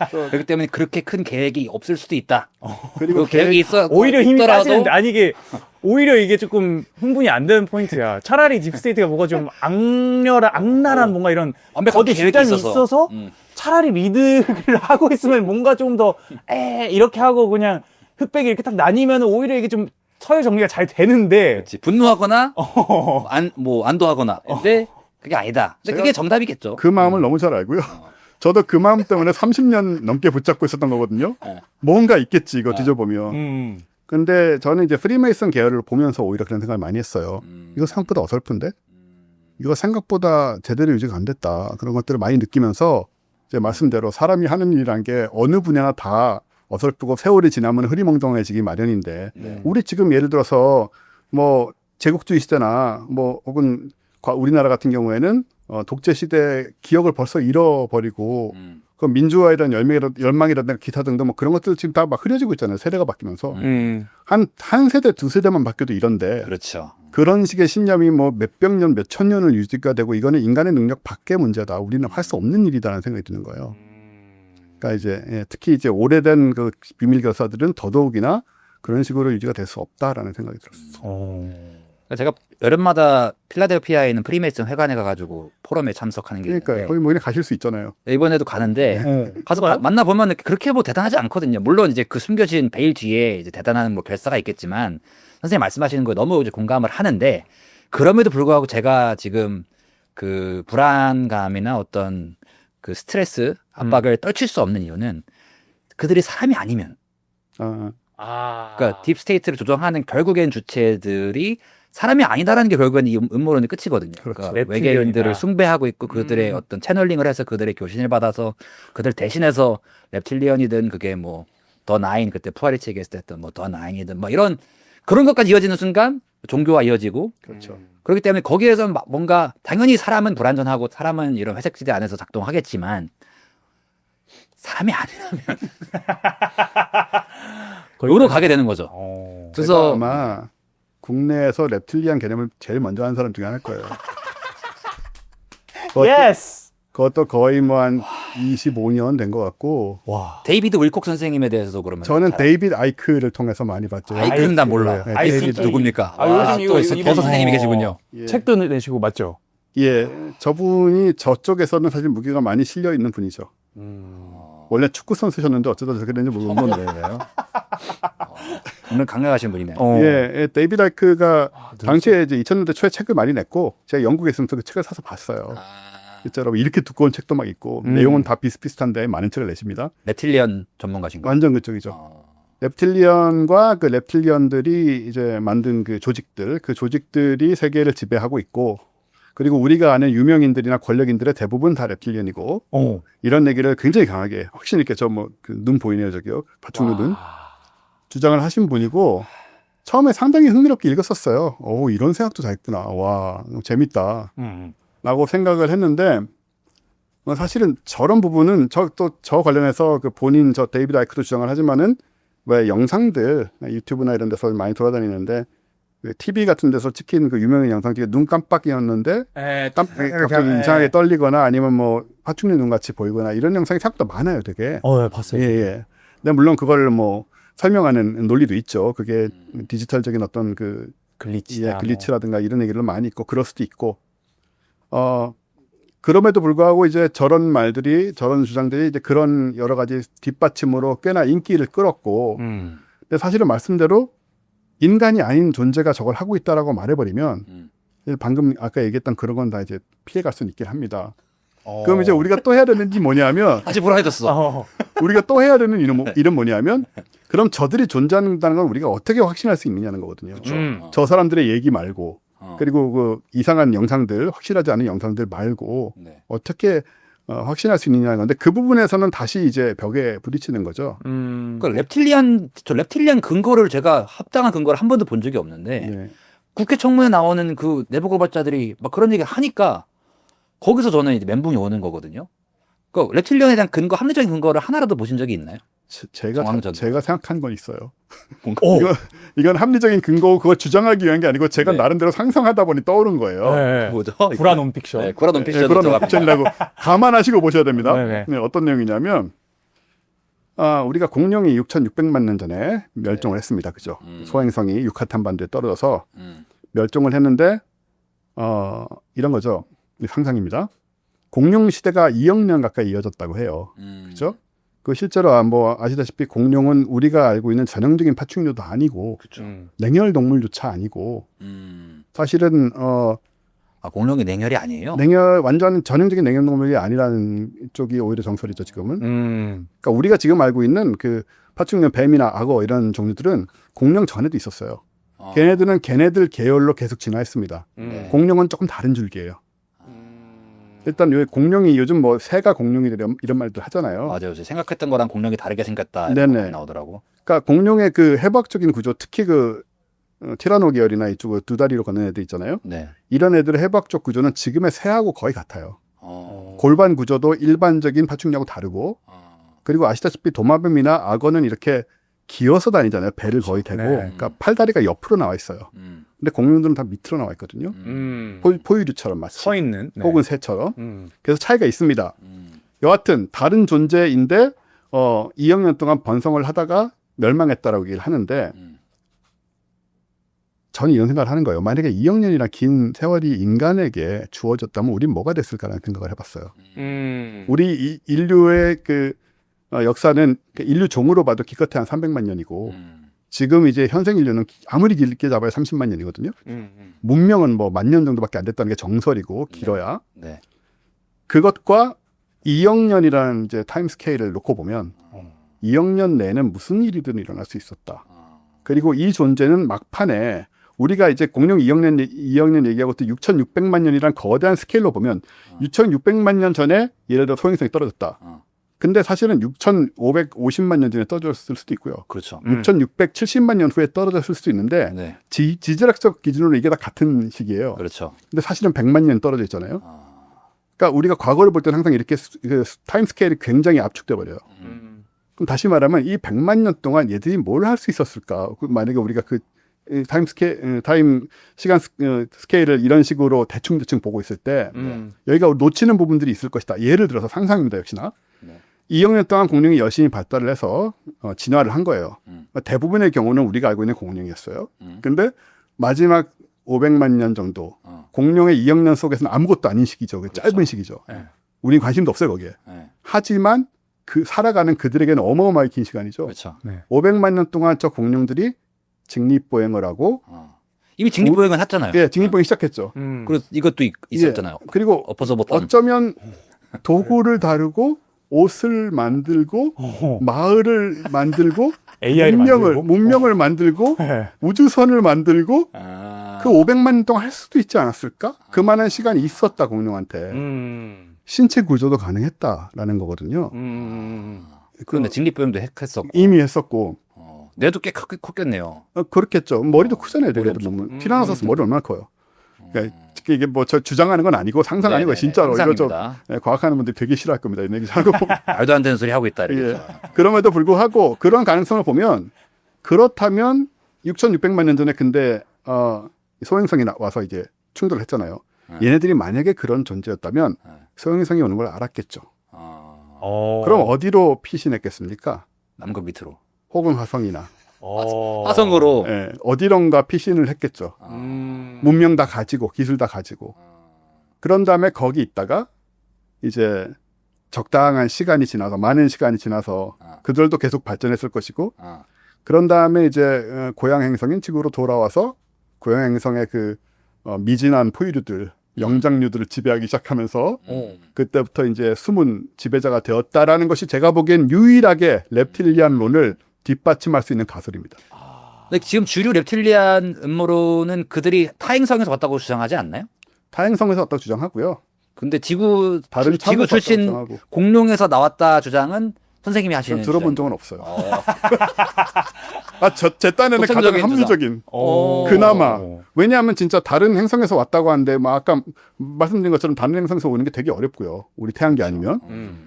그렇기 때문에 그렇게 큰 계획이 없을 수도 있다. 그리고 그 계획이 있어 오히려 힘이 있더라도 빠지는데 아니 이게 오히려 이게 조금 흥분이 안 되는 포인트야. 차라리 딥스테이트가 뭐가 좀 악랄한 뭔가 이런 완벽한 거대 계획이 집단이 있어서 차라리 리드를 하고 있으면 뭔가 좀 더 이렇게 하고 그냥 흑백이 이렇게 딱 나뉘면 오히려 이게 좀 서열 정리가 잘 되는데 그렇지. 분노하거나 안도하거나. 근데 그게 아니다. 근데 그게 정답이겠죠. 그 마음을 너무 잘 알고요. 저도 그 마음 때문에 30년 넘게 붙잡고 있었던 거거든요. 뭔가 있겠지 이거 뒤져보면. 근데 저는 이제 프리메이슨 계열을 보면서 오히려 그런 생각을 많이 했어요. 이거 생각보다 어설픈데? 이거 생각보다 제대로 유지가 안 됐다. 그런 것들을 많이 느끼면서 이제 말씀대로 사람이 하는 일이란 게 어느 분야나 다 어설프고 세월이 지나면 흐리멍덩해지기 마련인데 우리 지금 예를 들어서 뭐 제국주의 시대나 뭐 혹은 우리나라 같은 경우에는 독재 시대 기억을 벌써 잃어버리고 그 민주화에 대한 열망이라든가 기타 등등 뭐 그런 것들 지금 다 막 흐려지고 있잖아요. 세대가 바뀌면서 한 세대 두 세대만 바뀌어도 이런데 그렇죠. 그런 식의 신념이 뭐 몇백 년, 몇천 년을 유지가 되고 이거는 인간의 능력 밖의 문제다. 우리는 할 수 없는 일이다라는 생각이 드는 거예요. 그러니까 이제 특히 이제 오래된 그 비밀 결사들은 더더욱이나 그런 식으로 유지가 될 수 없다라는 생각이 들었어요. 제가 여름마다 필라델피아에 있는 프리메이슨 회관에 가가지고 포럼에 참석하는 게 그러니까 있는데 거기 뭐 그냥 가실 수 있잖아요. 이번에도 가는데 가서 만나보면 그렇게 뭐 대단하지 않거든요. 물론 이제 그 숨겨진 베일 뒤에 이제 대단한 뭐 결사가 있겠지만 선생님 말씀하시는 거에 너무 이제 공감을 하는데 그럼에도 불구하고 제가 지금 그 불안감이나 어떤 그 스트레스 압박을 떨칠 수 없는 이유는 그들이 사람이 아니면 그러니까 딥스테이트를 조정하는 결국엔 주체들이 사람이 아니다라는 게 결국엔 이 음모론의 끝이거든요. 그렇죠. 그러니까 외계인들을 숭배하고 있고 그들의 어떤 채널링을 해서 그들의 교신을 받아서 그들 대신해서 reptilian이든 그게 뭐 더 나인 그때 푸아리치 얘기했을 때 했던 뭐 더 나인이든 뭐 이런 그런 것까지 이어지는 순간 종교와 이어지고 그렇죠. 그렇기 때문에 거기에서 뭔가 당연히 사람은 불완전하고 사람은 이런 회색지대 안에서 작동하겠지만 사람이 아니라면 으로 가게 되는 거죠. 그래서 아마 국내에서 reptilian 개념을 제일 먼저 하는 사람 중에 하나일 거예요. 예스. 그것도 거의 뭐 한 25년 된 것 같고. 와. 데이비드 윌콕 선생님에 대해서도 그러면 저는 데이비드 아이크를 통해서 많이 봤죠. 아이크는 난 몰라. 네, 아이크 데이비드 누굽니까? 요즘 이거 또 이거 버섯 선생님이 계시군요. 예. 책도 내시고 맞죠? 예, 저분이 저쪽에서는 사실 무게가 많이 실려 있는 분이죠. 원래 축구 선수셨는데 어쩌다 저렇게 됐는지 모르겠는데. 오늘 강력하신 분이네요. 예, 데이비드 아이크가 당시에 이제 2000년대 초에 책을 많이 냈고 제가 영국에 있으면서 그 책을 사서 봤어요. 진짜로 이렇게 두꺼운 책도 막 있고 내용은 다 비슷비슷한데 많은 책을 내십니다. reptilian 전문가신가요? 완전 그쪽이죠. reptilian과 그 reptilian들이 이제 만든 그 조직들이 세계를 지배하고 있고 그리고 우리가 아는 유명인들이나 권력인들의 대부분 다 reptilian이고 이런 얘기를 굉장히 강하게 확신 있게 저 뭐 그 눈 보이네요 저기요 파충류 눈 주장을 하신 분이고 처음에 상당히 흥미롭게 읽었었어요. 오 이런 생각도 다 있구나. 와 재밌다. 라고 생각을 했는데 사실은 저런 부분은 저 관련해서 그 본인 저 데이비드 아이크도 주장을 하지만은 왜 영상들 유튜브나 이런 데서 많이 돌아다니는데 TV 같은 데서 찍힌 그 유명한 영상 중에 눈 깜빡이었는데 갑자기 이상하게 떨리거나 아니면 뭐 파충류 눈같이 보이거나 이런 영상이 생각보다 많아요 되게. 봤어요. 예. 근데 물론 그걸 뭐 설명하는 논리도 있죠. 그게 디지털적인 어떤 그 글리치라든가 이런 얘기를 많이 있고 그럴 수도 있고 그럼에도 불구하고 이제 저런 주장들이 이제 그런 여러 가지 뒷받침으로 꽤나 인기를 끌었고 근데 사실은 말씀대로 인간이 아닌 존재가 저걸 하고 있다라고 말해버리면 방금 아까 얘기했던 그런 건 다 이제 피해갈 수는 있긴 합니다. 그럼 이제 우리가 또 해야 되는 게 뭐냐면 다시 불안해졌어. 우리가 또 해야 되는 일은 뭐냐면 그럼 저들이 존재한다는 걸 우리가 어떻게 확신할 수 있느냐는 거거든요. 저 사람들의 얘기 말고 그리고 그 이상한 영상들 확실하지 않은 영상들 말고 어떻게 확신할 수 있느냐는 건데 그 부분에서는 다시 이제 벽에 부딪히는 거죠. 그러니까 reptilian 근거를 제가 합당한 근거를 한 번도 본 적이 없는데 국회 청문회 나오는 그 내부 고발자들이 막 그런 얘기 하니까 거기서 저는 이제 멘붕이 오는 거거든요. 그 reptilian에 대한 합리적인 근거를 하나라도 보신 적이 있나요? 제가 생각한 건 있어요. 이건 합리적인 근거고 그걸 주장하기 위한 게 아니고 제가 나름대로 상상하다 보니 떠오른 거예요. 뭐죠? 구라 논픽션. 구라 논픽션. 구라 논픽션이라고 감안하시고 보셔야 됩니다. 어떤 내용이냐면 우리가 공룡이 6,600만 년 전에 멸종을 했습니다. 그죠? 소행성이 유카탄 반도에 떨어져서 멸종을 했는데 이런 거죠. 상상입니다. 공룡 시대가 2억 년 가까이 이어졌다고 해요. 그죠? 그 실제로 뭐 아시다시피 공룡은 우리가 알고 있는 전형적인 파충류도 아니고 냉혈 동물조차 아니고 사실은 공룡이 냉혈이 아니에요? 완전 전형적인 냉혈 동물이 아니라는 쪽이 오히려 정설이죠 지금은. 그러니까 우리가 지금 알고 있는 그 파충류 뱀이나 악어 이런 종류들은 공룡 전에도 있었어요. 걔네들은 걔네들 계열로 계속 진화했습니다. 공룡은 조금 다른 줄기예요. 일단 공룡이 요즘 뭐 새가 공룡이 이런 말들 하잖아요. 맞아요. 생각했던 거랑 공룡이 다르게 생겼다 네네. 이런 거 나오더라고. 그러니까 공룡의 그 해부학적인 구조, 특히 그 티라노 계열이나 이쪽 두 다리로 걷는 애들 있잖아요. 네. 이런 애들의 해부학적 구조는 지금의 새하고 거의 같아요. 골반 구조도 일반적인 파충류하고 다르고, 그리고 아시다시피 도마뱀이나 악어는 이렇게 기어서 다니잖아요. 배를 거의 대고. 네. 그러니까 팔다리가 옆으로 나와 있어요. 근데 공룡들은 다 밑으로 나와 있거든요. 포유류처럼 마치. 서 있는 네. 혹은 새처럼. 그래서 차이가 있습니다. 여하튼 다른 존재인데 2억 년 동안 번성을 하다가 멸망했다라고 얘기를 하는데 저는 이런 생각을 하는 거예요. 만약에 2억 년이나 긴 세월이 인간에게 주어졌다면 우린 뭐가 됐을까라는 생각을 해봤어요. 우리 인류의 그 역사는 인류 종으로 봐도 기껏해 한 300만 년이고 지금 이제 현생 인류는 아무리 길게 잡아야 30만 년이거든요. 문명은 뭐 10,000년 정도밖에 안 됐다는 게 정설이고 길어야. 네. 그것과 2억 년이라는 이제 타임 스케일을 놓고 보면 2억 년 내는 무슨 일이든 일어날 수 있었다. 그리고 이 존재는 막판에 우리가 이제 공룡 2억 년 얘기하고 또 6,600만 년이란 거대한 스케일로 보면 6,600만 년 전에 예를 들어 소행성이 떨어졌다. 근데 사실은 6,550만 년 전에 떨어졌을 수도 있고요. 그렇죠. 6,670만 년 후에 떨어졌을 수도 있는데 네. 지질학적 기준으로 이게 다 같은 시기예요. 그렇죠. 근데 사실은 100만 년 떨어져 있잖아요. 그러니까 우리가 과거를 볼 때는 항상 이렇게 타임 스케일이 굉장히 압축돼 버려요. 그럼 다시 말하면 이 100만 년 동안 얘들이 뭘 할 수 있었을까? 만약에 우리가 그 타임 시간 스케일을 이런 식으로 대충 보고 있을 때 여기가 놓치는 부분들이 있을 것이다. 예를 들어서 상상입니다. 역시나. 2억 년 동안 공룡이 열심히 발달을 해서 진화를 한 거예요. 대부분의 경우는 우리가 알고 있는 공룡이었어요. 근데 마지막 500만 년 정도 공룡의 2억 년 속에서는 아무것도 아닌 시기죠. 그렇죠. 짧은 시기죠. 우린 관심도 없어요 거기에. 하지만 그 살아가는 그들에게는 어마어마하게 긴 시간이죠. 그렇죠. 500만 년 동안 저 공룡들이 직립보행을 하고 이미 직립보행은 했잖아요. 예, 직립보행 시작했죠. 그리고 이것도 있었잖아요. 예, 그리고 엎어서 못하는. 어쩌면 도구를 다루고 옷을 만들고 마을을 만들고 AI를 문명을 만들고 네. 우주선을 만들고 아. 그 500만 년 동안 할 수도 있지 않았을까? 그만한 시간이 있었다 공룡한테. 신체 구조도 가능했다라는 거거든요. 그런데 직립보행도 했었고. 이미 했었고. 뇌도 꽤 컸겠네요. 그렇겠죠. 머리도 크잖아요. 얘네들 보면. 티라노사우루스 머리 얼마나 커요. 그러니까 이게 뭐 저 주장하는 건 아니고 상상 아니고 진짜로 이거 좀 과학하는 분들이 되게 싫어할 겁니다. 이 얘기 하고 말도 안 되는 소리 하고 있다. 예. 그럼에도 불구하고 그런 가능성을 보면 그렇다면 6,600만 년 전에 근데 소행성이 와서 이제 충돌을 했잖아요. 얘네들이 만약에 그런 존재였다면 소행성이 오는 걸 알았겠죠. 그럼 어디로 피신했겠습니까? 남극 밑으로. 혹은 화성이나. 화성으로. 예, 어디론가 피신을 했겠죠. 문명 다 가지고 기술 다 가지고. 그런 다음에 거기 있다가 이제 적당한 시간이 지나서 많은 시간이 지나서 그들도 계속 발전했을 것이고 그런 다음에 이제 고향 행성인 지구로 돌아와서 고향 행성의 그 미진한 포유류들 영장류들을 지배하기 시작하면서 그때부터 이제 숨은 지배자가 되었다라는 것이 제가 보기엔 유일하게 reptilian론을 뒷받침할 수 있는 가설입니다. 근데 지금 주류 reptilian 음모론은 그들이 타행성에서 왔다고 주장하지 않나요? 타행성에서 왔다고 주장하고요. 근데 지구 차원에서 출신 주장하고. 공룡에서 나왔다 주장은 선생님이 하시는 들어본 적은 없어요. 제 딴에는 가장 독창적인 합리적인. 그나마. 왜냐하면 진짜 다른 행성에서 왔다고 하는데 뭐 아까 말씀드린 것처럼 다른 행성에서 오는 게 되게 어렵고요. 우리 태양계 아니면.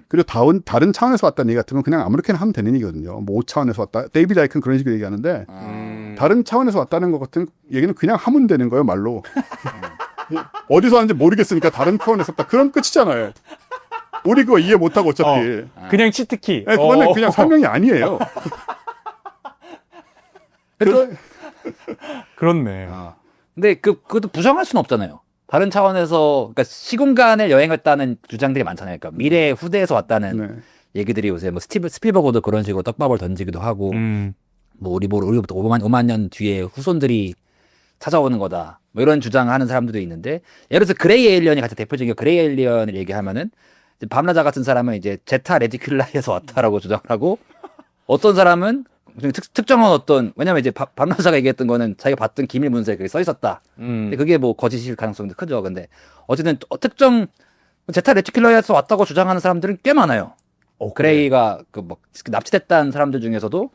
그리고 다른 차원에서 왔다는 얘기 같은 건 그냥 아무렇게나 하면 되는 얘기거든요. 뭐 5차원에서 왔다. 데이비드 아이큰 그런 식으로 얘기하는데 다른 차원에서 왔다는 것 같은 얘기는 그냥 하면 되는 거예요. 말로. 어디서 왔는지 모르겠으니까 다른 차원에서 왔다. 그럼 끝이잖아요. 우리 그거 이해 못하고 어차피. 그냥 치트키. 네, 그거는 그냥 설명이 아니에요. 그렇네. 근데 그것도 부정할 수는 없잖아요. 다른 차원에서 그러니까 시공간을 여행했다는 주장들이 많잖아요. 그러니까 미래 후대에서 왔다는 네. 얘기들이 요새 뭐 스필버그도 그런 식으로 떡밥을 던지기도 하고 뭐 우리부터 5만 년 뒤에 후손들이 찾아오는 거다. 뭐 이런 주장하는 사람들도 있는데 예를 들어서 그레이 에일리언이 가장 대표적인 그레이 에일리언을 얘기하면은 이제 밤라자 같은 사람은 이제 제타 레티큘라에서 왔다라고 주장을 하고 어떤 사람은 특정한 어떤 왜냐면 이제 밤라자가 얘기했던 거는 자기가 봤던 기밀 문서에 그게 써 있었다. 근데 그게 뭐 거짓일 가능성도 크죠. 근데 어쨌든 특정 제타 레티큘라에서 왔다고 주장하는 사람들은 꽤 많아요. 그레이가 그 뭐 납치됐다는 사람들 중에서도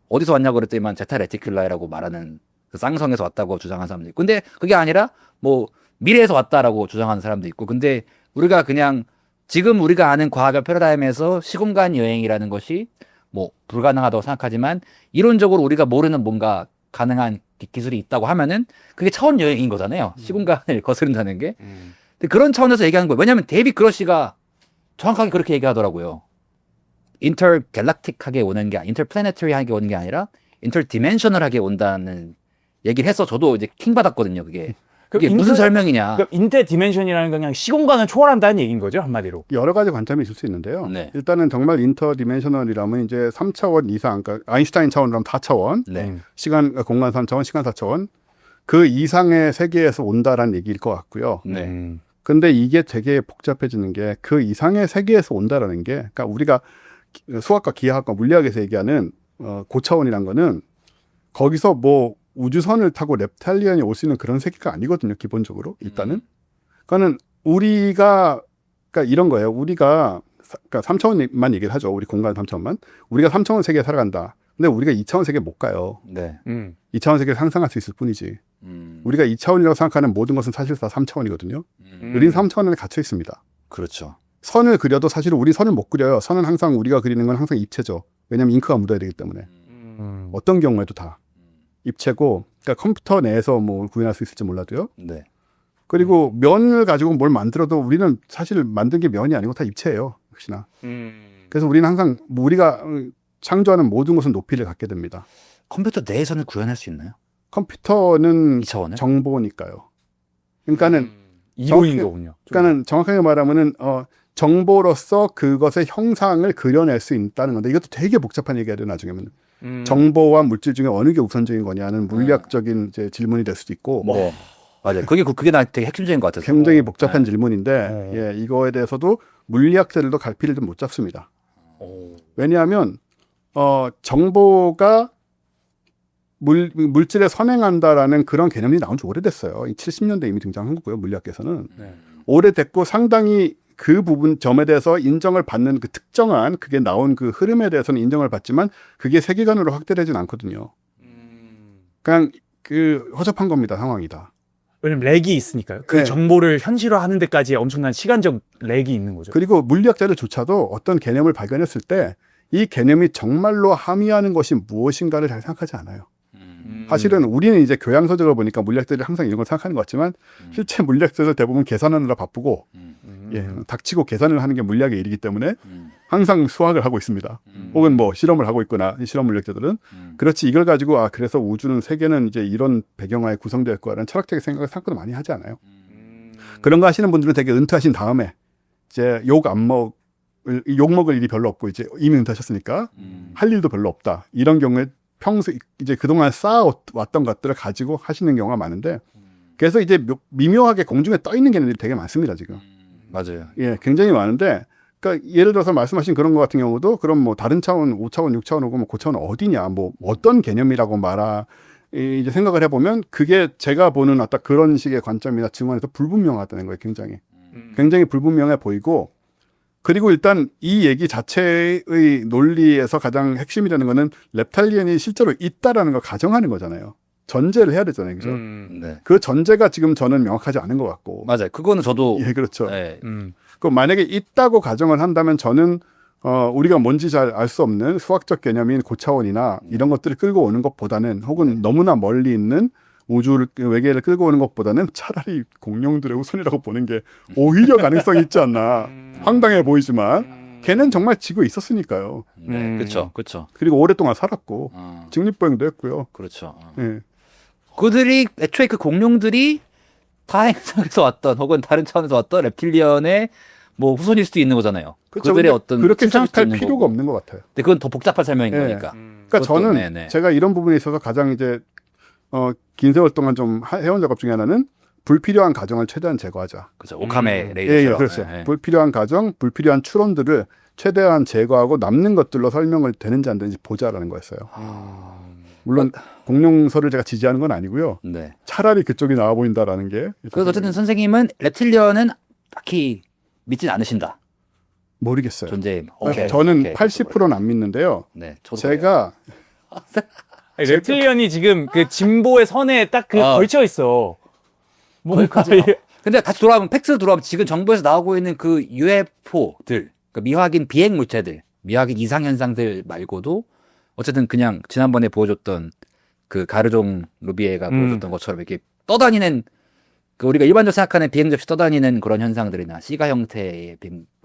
어디서 왔냐고 그랬더니만 제타 레티큘라라고 말하는 그 쌍성에서 왔다고 주장하는 사람도 있고 근데 그게 아니라 뭐 미래에서 왔다라고 주장하는 사람도 있고 근데 우리가 그냥 지금 우리가 아는 과학의 패러다임에서 시공간 여행이라는 것이 뭐 불가능하다고 생각하지만 이론적으로 우리가 모르는 뭔가 가능한 기술이 있다고 하면은 그게 차원 여행인 거잖아요. 시공간을 거스른다는 게. 근데 그런 차원에서 얘기하는 거예요. 왜냐하면 데이빗 그러시가 정확하게 그렇게 얘기하더라고요. 인터갤락틱하게 오는 게 인터플래네터리하게 오는 게 아니라 인터디멘셔널하게 온다는 얘기를 해서 저도 이제 킹 받았거든요. 그게 무슨 설명이냐. 그러니까 인터디멘션이라는 건 그냥 시공간을 초월한다는 얘기인 거죠, 한마디로. 여러 가지 관점이 있을 수 있는데요. 네. 일단은 정말 인터디멘셔널이라면 이제 3차원 이상, 그러니까 아인슈타인 차원으로 하면 4차원, 네. 시간, 공간 3차원, 시간 4차원, 그 이상의 세계에서 온다라는 얘기일 것 같고요. 네. 근데 이게 되게 복잡해지는 게 그 이상의 세계에서 온다라는 게, 그러니까 우리가 수학과 기하학과 물리학에서 얘기하는 고차원이란 거는 거기서 뭐 우주선을 타고 reptilian이 올 수 있는 그런 세계가 아니거든요, 기본적으로. 일단은. 그러니까는 우리가, 그러니까 이런 거예요. 우리가, 그러니까 3차원만 얘기를 하죠. 우리 공간 3차원만. 우리가 3차원 세계에 살아간다. 근데 우리가 2차원 세계에 못 가요. 네. 2차원 세계를 상상할 수 있을 뿐이지. 우리가 2차원이라고 생각하는 모든 것은 사실 다 3차원이거든요. 우린 3차원 안에 갇혀 있습니다. 그렇죠. 선을 그려도 사실 우리 선을 못 그려요. 선은 항상 우리가 그리는 건 항상 입체죠. 왜냐하면 잉크가 묻어야 되기 때문에. 어떤 경우에도 다. 입체고, 그러니까 컴퓨터 내에서 뭐 구현할 수 있을지 몰라도요. 네. 그리고 면을 가지고 뭘 만들어도 우리는 사실 만든 게 면이 아니고 다 입체예요. 역시나. 그래서 우리는 항상 우리가 창조하는 모든 것은 높이를 갖게 됩니다. 컴퓨터 내에서는 구현할 수 있나요? 컴퓨터는 2차원을? 정보니까요. 그러니까는 이론인 거군요. 그러니까는 정확하게 말하면은 정보로서 그것의 형상을 그려낼 수 있다는 건데 이것도 되게 복잡한 얘기가 돼요. 나중에는 정보와 물질 중에 어느 게 우선적인 거냐는 물리학적인 이제 질문이 될 수도 있고 뭐 네. 맞아요. 그게 나 되게 핵심적인 것 같아서. 굉장히 복잡한 질문인데 예, 이거에 대해서도 물리학자들도 갈피를 좀 못 잡습니다. 왜냐하면 정보가 물질에 선행한다라는 그런 개념이 나온 지 오래됐어요. 70년대 이미 등장한 거고요. 물리학에서는. 오래됐고 상당히 그 부분 점에 대해서 인정을 받는 그 특정한 그게 나온 그 흐름에 대해서는 인정을 받지만 그게 세계관으로 확대되진 않거든요. 그냥 그 허접한 겁니다. 상황이다. 왜냐면 렉이 있으니까요. 그 네. 정보를 현실화하는 데까지 엄청난 시간적 렉이 있는 거죠. 그리고 물리학자들조차도 어떤 개념을 발견했을 때 이 개념이 정말로 함의하는 것이 무엇인가를 잘 생각하지 않아요. 사실은 우리는 이제 교양서적을 보니까 물리학자들이 항상 이런 걸 생각하는 것 같지만 실제 물리학자들 대부분 계산하느라 바쁘고 예, 닥치고 계산을 하는 게 물리학의 일이기 때문에 항상 수학을 하고 있습니다. 혹은 뭐 실험을 하고 있거나 실험 물리학자들은 그렇지 이걸 가지고 그래서 우주는 세계는 이제 이런 배경하에 구성되어 있고라는 철학적인 생각을 생각보다 많이 하지 않아요. 그런 거 하시는 분들은 되게 은퇴하신 다음에 이제 욕 먹을 일이 별로 없고 이제 이미 은퇴하셨으니까 할 일도 별로 없다. 이런 경우에 평소 이제 그동안 쌓아왔던 것들을 가지고 하시는 경우가 많은데 그래서 이제 미묘하게 공중에 떠 있는 개념들이 되게 많습니다 지금. 맞아요. 예, 굉장히 많은데 그러니까 예를 들어서 말씀하신 그런 것 같은 경우도 그럼 뭐 다른 차원, 5차원, 6차원 오고 뭐 고차원 어디냐, 뭐 어떤 개념이라고 이제 생각을 해보면 그게 제가 보는 어떤 그런 식의 관점이나 증언에서 불분명하다는 거예요. 굉장히 불분명해 보이고. 그리고 일단 이 얘기 자체의 논리에서 가장 핵심이 되는 거는 랩탈리언이 실제로 있다라는 걸 가정하는 거잖아요. 전제를 해야 되잖아요. 그죠? 네. 그 전제가 지금 저는 명확하지 않은 것 같고. 맞아요. 그거는 저도 예, 그렇죠. 네. 그 만약에 있다고 가정을 한다면 저는 우리가 뭔지 잘 알 수 없는 수학적 개념인 고차원이나 이런 것들을 끌고 오는 것보다는 혹은 너무나 멀리 있는 우주를 외계를 끌고 오는 것보다는 차라리 공룡들의 후손이라고 보는 게 오히려 가능성이 있지 않나. 황당해 보이지만 걔는 정말 지구에 있었으니까요. 네, 그렇죠, 그렇죠. 그리고 오랫동안 살았고 직립보행도 했고요. 그렇죠. 예. 그들이 애초에 그 공룡들이 타행성에서 왔던 혹은 다른 차원에서 왔던 랩틸리언의 뭐 후손일 수도 있는 거잖아요. 그렇죠. 그들의 근데 어떤 그렇게 추상일 수도 생각할 있는 필요가 거고. 없는 것 같아요. 근데 그건 더 복잡한 설명인 네. 거니까. 그러니까 그것도, 저는 네네. 제가 이런 부분에 있어서 가장 이제 긴 세월 동안 좀 해온 작업 중에 하나는 불필요한 가정을 최대한 제거하자. 그렇죠. 오카메 레이죠. 예, 그렇죠. 네, 네. 불필요한 가정, 불필요한 추론들을 최대한 제거하고 남는 것들로 설명을 되는지 안 되는지 보자라는 거였어요. 물론 공룡설을 제가 지지하는 건 아니고요. 네. 차라리 그쪽이 나와 보인다라는 게. 그래서 어쨌든 선생님은 랩틸리언은 딱히 믿진 않으신다. 모르겠어요. 존재. 저는 오케이. 80%는 안 믿는데요. 네. 저도 제가 아니, 랩틸리언이 지금 그 진보의 선에 딱 그 걸쳐 있어. 뭔가 근데 다시 돌아오면 팩트로 돌아오면 지금 정부에서 나오고 있는 그 UFO들, 그러니까 미확인 비행 물체들, 미확인 이상 현상들 말고도 어쨌든 그냥 지난번에 보여줬던 그 가르종 루비에가 보여줬던 것처럼 이렇게 떠다니는 그 우리가 일반적으로 생각하는 비행 접시 떠다니는 그런 현상들이나 시가 형태의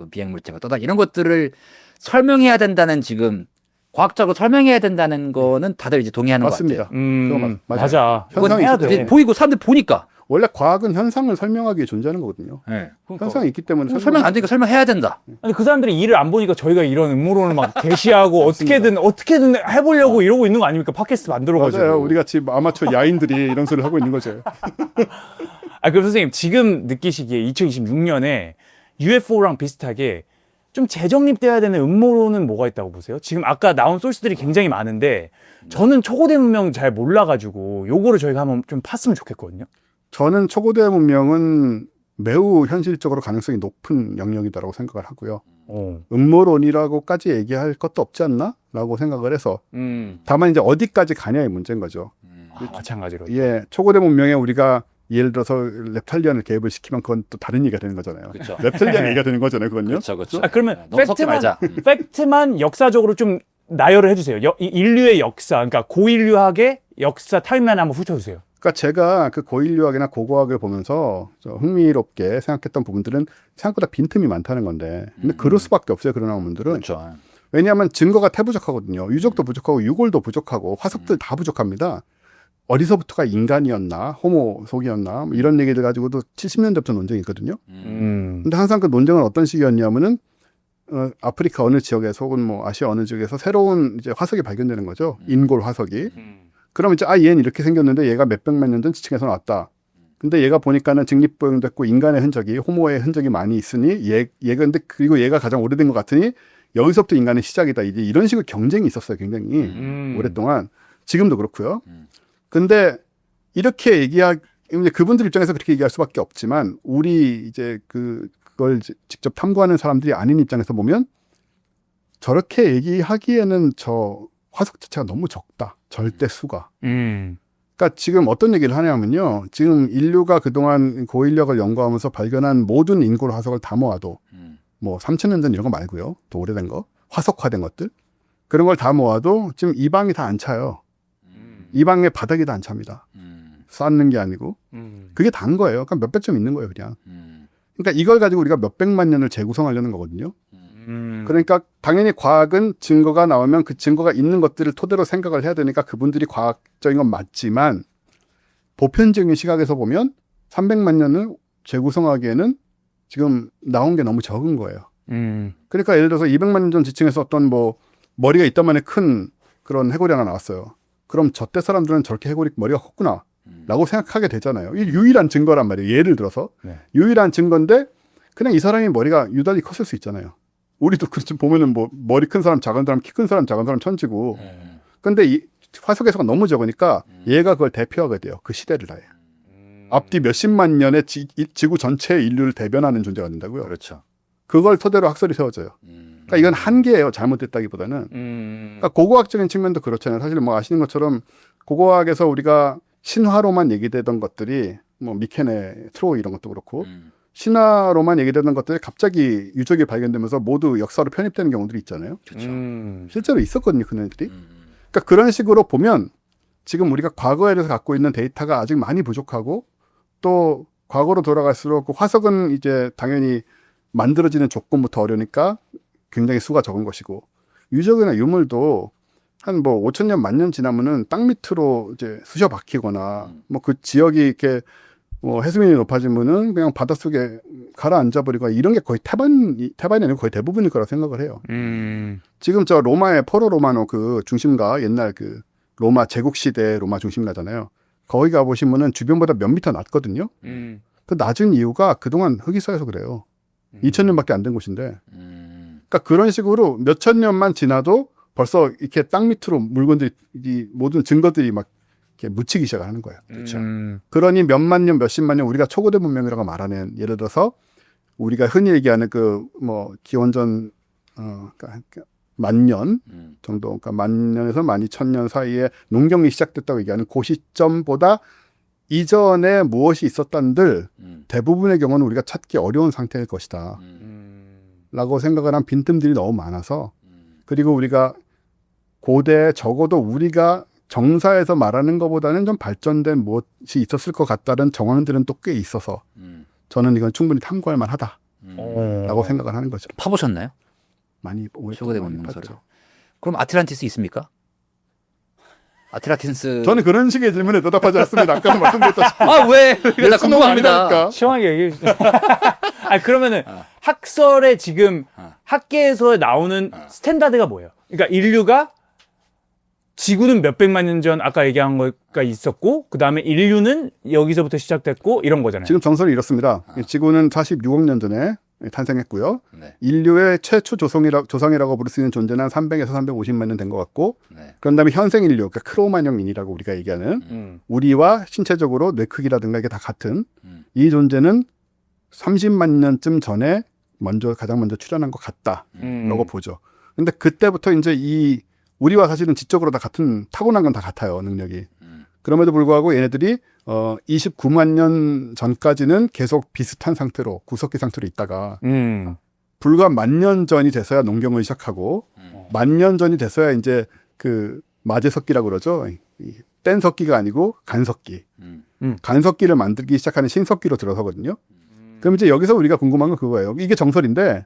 비행 물체가 떠다니 이런 것들을 설명해야 된다는 지금 과학적으로 설명해야 된다는 거는 다들 이제 동의하는 것 맞습니다. 같아요. 맞아요. 맞아. 현상이 그건 해야 있기 돼. 때문에. 보이고 사람들 보니까. 원래 과학은 현상을 설명하기 위해 존재하는 거거든요. 네. 현상이 있기 때문에 설명 안 되니까 설명해야 된다. 아니 그 사람들이 일을 안 보니까 저희가 이런 음모론을 막 게시하고 어떻게든 해보려고 이러고 있는 거 아닙니까? 팟캐스트 만들어가지고. 맞아요. 우리 같이 아마추어 야인들이 이런 소리를 하고 있는 거죠. 그럼 선생님 지금 느끼시기에 2026년에 UFO랑 비슷하게 좀 재정립돼야 되는 음모론은 뭐가 있다고 보세요? 지금 아까 나온 소스들이 굉장히 많은데 저는 초고대 문명 잘 몰라가지고 요거를 저희가 한번 좀 팠으면 좋겠거든요. 저는 초고대 문명은 매우 현실적으로 가능성이 높은 영역이다라고 생각을 하고요. 음모론이라고까지 얘기할 것도 없지 않나? 라고 생각을 해서 다만 이제 어디까지 가냐의 문제인 거죠. 마찬가지로. 예, 초고대 문명에 우리가 예를 들어서 랩탈리언을 개입을 시키면 그건 또 다른 얘기가 되는 거잖아요. 그렇죠. 랩탈리언 얘기가 되는 거잖아요, 그건요. 그렇죠, 그렇죠. 그러면 너무 섞지 말자. 팩트만 역사적으로 좀 나열을 해주세요. 인류의 역사, 그러니까 고인류학의 역사 타임라인 한번 훑어주세요. 그러니까 제가 그 고인류학이나 고고학을 보면서 흥미롭게 생각했던 부분들은 생각보다 빈틈이 많다는 건데, 근데 그럴 수밖에 없어요, 그런 학문들은. 그렇죠. 왜냐하면 증거가 태부적하거든요. 유적도 부족하고 유골도 부족하고 화석들 다 부족합니다. 어디서부터가 인간이었나, 호모 속이었나, 뭐 이런 얘기들 가지고도 70년대부터 논쟁이 있거든요. 근데 항상 그 논쟁은 어떤 식이었냐면은 아프리카 어느 지역에서 혹은 뭐 아시아 어느 지역에서 새로운 이제 화석이 발견되는 거죠. 인골 화석이. 그럼 이제 얘는 이렇게 생겼는데 얘가 몇백만 년 전 지층에서 나왔다. 근데 얘가 보니까는 직립보행됐고 인간의 흔적이 호모의 흔적이 많이 있으니 얘가 근데 그리고 얘가 가장 오래된 것 같으니 여기서부터 인간의 시작이다. 이제 이런 식의 경쟁이 있었어요. 굉장히 오랫동안. 지금도 그렇고요. 근데 이렇게 이제 그분들 입장에서 그렇게 얘기할 수밖에 없지만 우리 이제 그걸 직접 탐구하는 사람들이 아닌 입장에서 보면 저렇게 얘기하기에는 저 화석 자체가 너무 적다. 절대 수가. 그러니까 지금 어떤 얘기를 하냐면요. 지금 인류가 그동안 고인력을 연구하면서 발견한 모든 인골 화석을 다 모아도 뭐 3,000년 전 이런 거 말고요. 또 오래된 거. 화석화된 것들. 그런 걸 다 모아도 지금 이 방이 다 안 차요. 이 방의 바닥이 다 안 찹니다. 쌓는 게 아니고. 그게 다인 거예요. 그러니까 몇백 점 있는 거예요, 그냥. 그러니까 이걸 가지고 우리가 몇백만 년을 재구성하려는 거거든요. 그러니까 당연히 과학은 증거가 나오면 그 증거가 있는 것들을 토대로 생각을 해야 되니까 그분들이 과학적인 건 맞지만 보편적인 시각에서 보면 300만 년을 재구성하기에는 지금 나온 게 너무 적은 거예요. 그러니까 예를 들어서 200만 년 전 지층에서 어떤 뭐 머리가 있다만의 큰 그런 해골이 하나 나왔어요. 그럼 저때 사람들은 저렇게 해골이 머리가 컸구나 라고 생각하게 되잖아요. 이 유일한 증거란 말이에요. 예를 들어서 유일한 증거인데 그냥 이 사람이 머리가 유달리 컸을 수 있잖아요. 우리도 그렇지 보면은 뭐 머리 큰 사람, 작은 사람, 키 큰 사람, 작은 사람 천지고. 근데 이 화석에서가 너무 적으니까 얘가 그걸 대표하게 돼요. 그 시대를 아예. 앞뒤 몇십만 년의 지구 전체의 인류를 대변하는 존재가 된다고요. 그렇죠. 그걸 토대로 학설이 세워져요. 그러니까 이건 한계예요. 잘못됐다기보다는. 그러니까 고고학적인 측면도 그렇잖아요. 사실 뭐 아시는 것처럼 고고학에서 우리가 신화로만 얘기되던 것들이 뭐 미케네, 트로이 이런 것도 그렇고 신화로만 얘기되던 것들이 갑자기 유적이 발견되면서 모두 역사로 편입되는 경우들이 있잖아요. 그렇죠. 실제로 있었거든요, 그네들이. 그러니까 그런 식으로 보면 지금 우리가 과거에 대해서 갖고 있는 데이터가 아직 많이 부족하고 또 과거로 돌아갈수록 그 화석은 이제 당연히 만들어지는 조건부터 어려우니까 굉장히 수가 적은 것이고 유적이나 유물도 한 뭐 5,000년, 10,000년 지나면은 땅 밑으로 이제 쑤셔 박히거나 뭐 그 지역이 이렇게 뭐 해수면이 높아지면은 그냥 바닷속에 가라앉아 버리고 이런 게 거의 태반이 아니고 거의 대부분일 거라 생각을 해요. 지금 저 로마의 포로 로마노 그 중심가 옛날 그 로마 제국 시대 로마 중심가잖아요. 거기 가 보시면은 주변보다 몇 미터 낮거든요. 그 낮은 이유가 그동안 흙이 쌓여서 그래요. 2,000년밖에 안 된 곳인데. 그러니까 그런 식으로 몇천 년만 지나도 벌써 이렇게 땅 밑으로 물건들이 이 모든 증거들이 막 이렇게 묻히기 시작하는 거예요. 그렇죠. 그러니 몇만 년, 몇십만 년 우리가 초고대 문명이라고 말하는 예를 들어서 우리가 흔히 얘기하는 그 뭐 기원전 그러니까 만년 정도, 그러니까 만년에서 12,000년 사이에 농경이 시작됐다고 얘기하는 그 시점보다 이전에 무엇이 있었단들 대부분의 경우는 우리가 찾기 어려운 상태일 것이다. 라고 생각을 한 빈틈들이 너무 많아서 그리고 우리가 고대 적어도 우리가 정사에서 말하는 것보다는 좀 발전된 무엇이 있었을 것 같다는 정황들은 또 꽤 있어서 저는 이건 충분히 탐구할 만하다 라고 생각을 하는 거죠. 파보셨나요? 많이 초고대 많이 문명서를. 봤죠. 그럼 아틀란티스 있습니까? 아틀란티스. 저는 그런 식의 질문에 대답하지 않습니다. 아까도 말씀드렸다시피 아 왜? 나 예스노 궁금합니다. 아니라니까. 시원하게 얘기해 주세요. 아 그러면은 학설에 지금 학계에서 나오는 스탠다드가 뭐예요? 그러니까 인류가 지구는 몇백만 년 전 아까 얘기한 거가 있었고 그 다음에 인류는 여기서부터 시작됐고 이런 거잖아요. 지금 정설이 이렇습니다. 지구는 46억 년 전에 탄생했고요. 네. 인류의 최초 조상이라고 부를 수 있는 존재는 한 300에서 350만 년 된 것 같고 네. 그런 다음에 현생 인류, 그러니까 크로마뇽인이라고 우리가 얘기하는 우리와 신체적으로 뇌 크기라든가 이게 다 같은 이 존재는 30만 년쯤 전에 가장 먼저 출현한 것 같다라고 보죠. 근데 그때부터 이제 이 우리와 사실은 지적으로 다 같은 타고난 건 다 같아요, 능력이. 그럼에도 불구하고 얘네들이 29만 년 전까지는 계속 비슷한 상태로 구석기 상태로 있다가 불과 10,000년 전이 돼서야 농경을 시작하고 10,000년 전이 돼서야 이제 그 마제석기라고 그러죠. 뗀석기가 아니고 간석기. 간석기를 만들기 시작하는 신석기로 들어서거든요. 그럼 이제 여기서 우리가 궁금한 건 그거예요. 이게 정설인데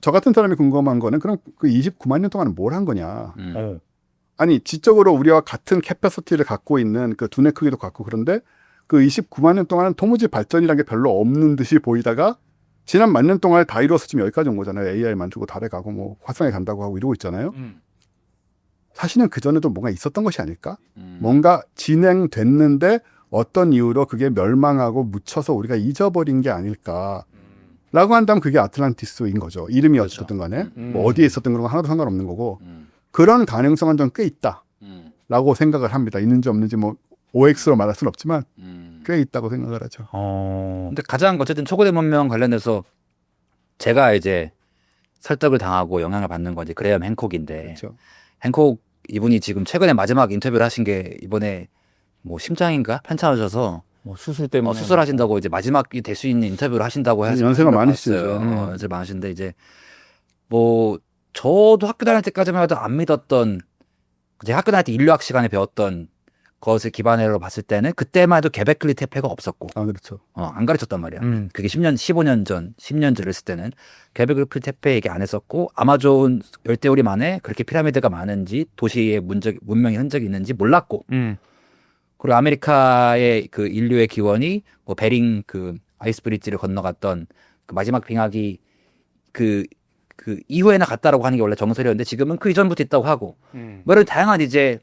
저 같은 사람이 궁금한 거는 그럼 그 29만 년 동안은 뭘 한 거냐. 아니 지적으로 우리와 같은 캐패시티를 갖고 있는 그 두뇌 크기도 같고 그런데 그 29만 년 동안은 도무지 발전이라는 게 별로 없는 듯이 보이다가 지난 10,000년 동안에 다 이루어서 지금 여기까지 온 거잖아요. AI 만들고 달에 가고 뭐 화성에 간다고 하고 이러고 있잖아요. 사실은 그전에도 뭔가 있었던 것이 아닐까? 뭔가 진행됐는데 어떤 이유로 그게 멸망하고 묻혀서 우리가 잊어버린 게 아닐까? 라고 한다면 그게 아틀란티스인 거죠. 이름이 그렇죠. 어쨌든 간에 뭐 어디에 있었던 그런 건 하나도 상관없는 거고 그런 가능성은 좀 꽤 있다 라고 생각을 합니다. 있는지 없는지 뭐 OX로 말할 수는 없지만 꽤 있다고 생각을 하죠. 근데 가장 어쨌든 초고대 문명 관련해서 제가 이제 설득을 당하고 영향을 받는 건지 그레엄 행콕인데 그렇죠. 행콕 이분이 지금 최근에 마지막 인터뷰를 하신 게 이번에 뭐 심장인가 편찮으셔서 뭐 수술 때문에 수술하신다고 이제 마지막이 될 수 있는 인터뷰를 하신다고 해서 연세가 봤어요. 많으시죠. 연세 많으신데 이제 뭐 저도 학교 다닐 때까지만 해도 안 믿었던 이제 학교 다닐 때 인류학 시간에 배웠던 것을 기반으로 봤을 때는 그때만 해도 게베클리 테페가 없었고 아 그렇죠. 안 가르쳤단 말이야. 그게 10년, 15년 전, 10년 전을 했을 때는 게베클리 테페 얘기 안 했었고 아마존 열대우림 안에 그렇게 피라미드가 많은지 도시의 문명의 흔적이 있는지 몰랐고 그리고 아메리카의 그 인류의 기원이 뭐 베링 그 아이스 브리지를 건너갔던 그 마지막 빙하기 그 이후에나 갔다라고 하는 게 원래 정설이었는데 지금은 그 이전부터 있다고 하고 뭐 이런 다양한 이제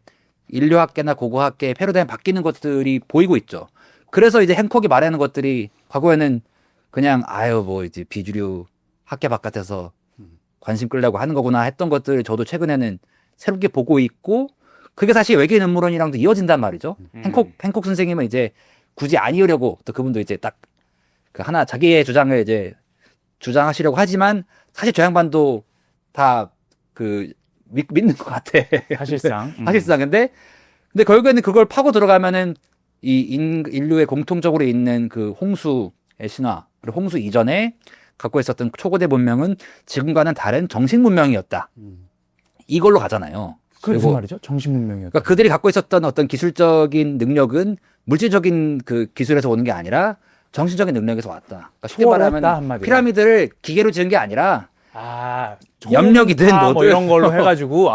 인류학계나 고고학계의 패러다임 바뀌는 것들이 보이고 있죠. 그래서 이제 행콕이 말하는 것들이 과거에는 그냥 아유 뭐 이제 비주류 학계 바깥에서 관심 끌려고 하는 거구나 했던 것들 저도 최근에는 새롭게 보고 있고 그게 사실 외계인 음모론이랑도 이어진단 말이죠. 행콕 선생님은 이제 굳이 아니으려고 또 그분도 이제 딱 그 하나 자기의 주장을 이제 주장하시려고 하지만 사실 저 양반도 다 그 믿는 것 같아. 사실상 사실상 근데 결국에는 그걸 파고 들어가면은 이 인류의 공통적으로 있는 그 홍수의 신화 그리고 홍수 이전에 갖고 있었던 초고대 문명은 지금과는 다른 정식 문명이었다. 이걸로 가잖아요. 그게 무슨 그리고- 말이죠? 정신 문명이었다. 그러니까 그들이 갖고 있었던 어떤 기술적인 능력은 물질적인 그 기술에서 오는 게 아니라 정신적인 능력에서 왔다. 그러니까 쉽게 초월했다, 말하면 한마디로. 피라미드를 기계로 지은 게 아니라 아, 염력이든 뭐 뭐든 이런 걸로 해가지고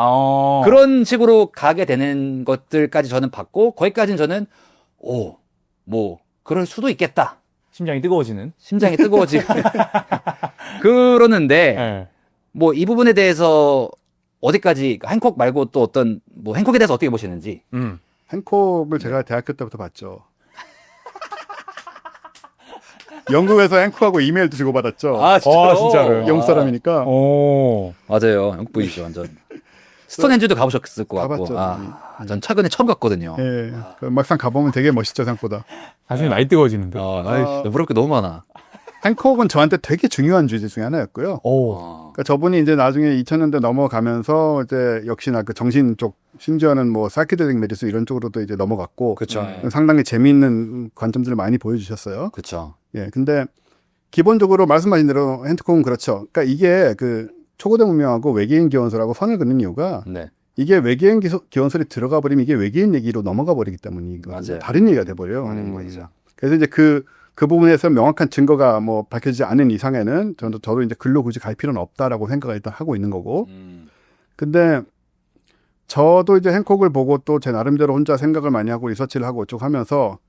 그런 식으로 가게 되는 것들까지 저는 봤고 거기까지는 저는 뭐 그럴 수도 있겠다. 심장이 뜨거워지는. 심장이 뜨거워지고 그러는데 네. 뭐 이 부분에 대해서 어디까지 행콕 말고 또 어떤 뭐 행콕에 대해서 어떻게 보시는지. 행콕을 제가 대학교 때부터 봤죠. 영국에서 행콕하고 이메일도 주고받았죠. 진짜로요? 영국 사람이니까. 오. 맞아요. 영국 분이죠 완전. 스톤헨지도 가보셨을 것 같고. 가봤죠. 전 최근에 처음 갔거든요. 예. 그 막상 가보면 되게 멋있죠, 생각보다. 나중에 많이 뜨거워지는데. 부러울 게 너무 많아. 행콕은 저한테 되게 중요한 주제 중에 하나였고요. 오. 그러니까 저분이 이제 나중에 2000년대 넘어가면서 이제 역시나 그 정신 쪽, 심지어는 뭐 사이키델릭 메디스 이런 쪽으로도 이제 넘어갔고 그렇죠. 상당히 재미있는 관점들을 많이 보여주셨어요. 그렇죠. 예, 근데 기본적으로 말씀하신 대로 행콕은 그렇죠. 그러니까 이게 그 초고대 문명하고 외계인 기원설하고 선을 그는 이유가 네. 이게 외계인 기원설이 들어가 버리면 이게 외계인 얘기로 넘어가 버리기 때문이거든요. 맞아요. 다른 얘기가 돼버려요. 말이죠. 그래서 이제 그 부분에서 명확한 증거가 뭐 밝혀지지 않은 이상에는 저도 이제 글로 굳이 갈 필요는 없다라고 생각을 일단 하고 있는 거고. 근데 저도 이제 행콕을 보고 또 제 나름대로 혼자 생각을 많이 하고 리서치를 하고 쭉 하면서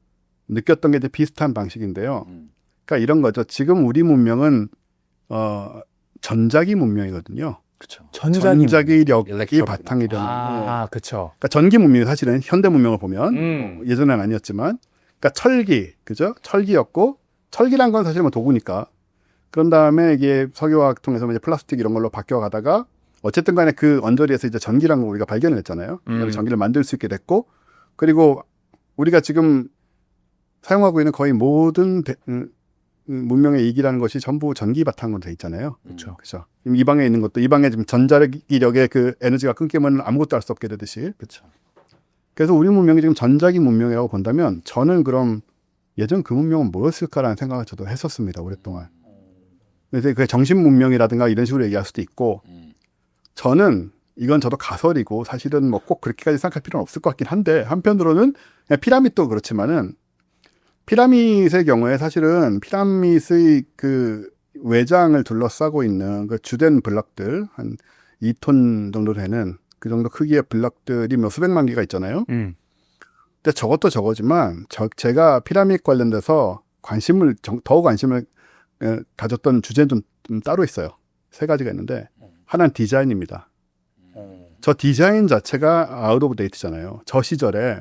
느꼈던 게 이제 비슷한 방식인데요. 그러니까 이런 거죠. 지금 우리 문명은 전자기 문명이거든요. 그렇죠. 전자기력이 일렉트로 바탕이라는. 그쵸. 그러니까 전기 문명이 사실은 현대 문명을 보면 예전엔 아니었지만, 그러니까 철기, 그죠? 철기였고, 철기란 건 사실 뭐 도구니까. 그런 다음에 이게 석유화학 통해서 이제 플라스틱 이런 걸로 바뀌어가다가 어쨌든 간에 그 언저리에서 이제 전기란 걸 우리가 발견을 했잖아요. 그래서 전기를 만들 수 있게 됐고, 그리고 우리가 지금 사용하고 있는 거의 모든 문명의 이익이라는 것이 전부 전기 바탕으로 돼 있잖아요. 그렇죠. 그렇죠. 이 방에 있는 것도 이 방에 지금 전자기력의 그 에너지가 끊기면 아무것도 할 수 없게 되듯이. 그렇죠. 그래서 우리 문명이 지금 전자기 문명이라고 본다면 저는 그럼 예전 그 문명은 뭐였을까라는 생각을 저도 했었습니다. 오랫동안. 그래서 그게 정신 문명이라든가 이런 식으로 얘기할 수도 있고 저는 이건 저도 가설이고 사실은 뭐 꼭 그렇게까지 생각할 필요는 없을 것 같긴 한데 한편으로는 그냥 피라밋도 그렇지만은 피라밋의 경우에 사실은 피라밋의 그 외장을 둘러싸고 있는 그 주된 블럭들 한 2톤 정도 되는 그 정도 크기의 블럭들이 몇 수백만 개가 있잖아요. 근데 저것도 저거지만 제가 피라밋 관련돼서 더 관심을 가졌던 주제는 좀 따로 있어요. 세 가지가 있는데 하나는 디자인입니다. 저 디자인 자체가 아웃 오브 데이트잖아요. 저 시절에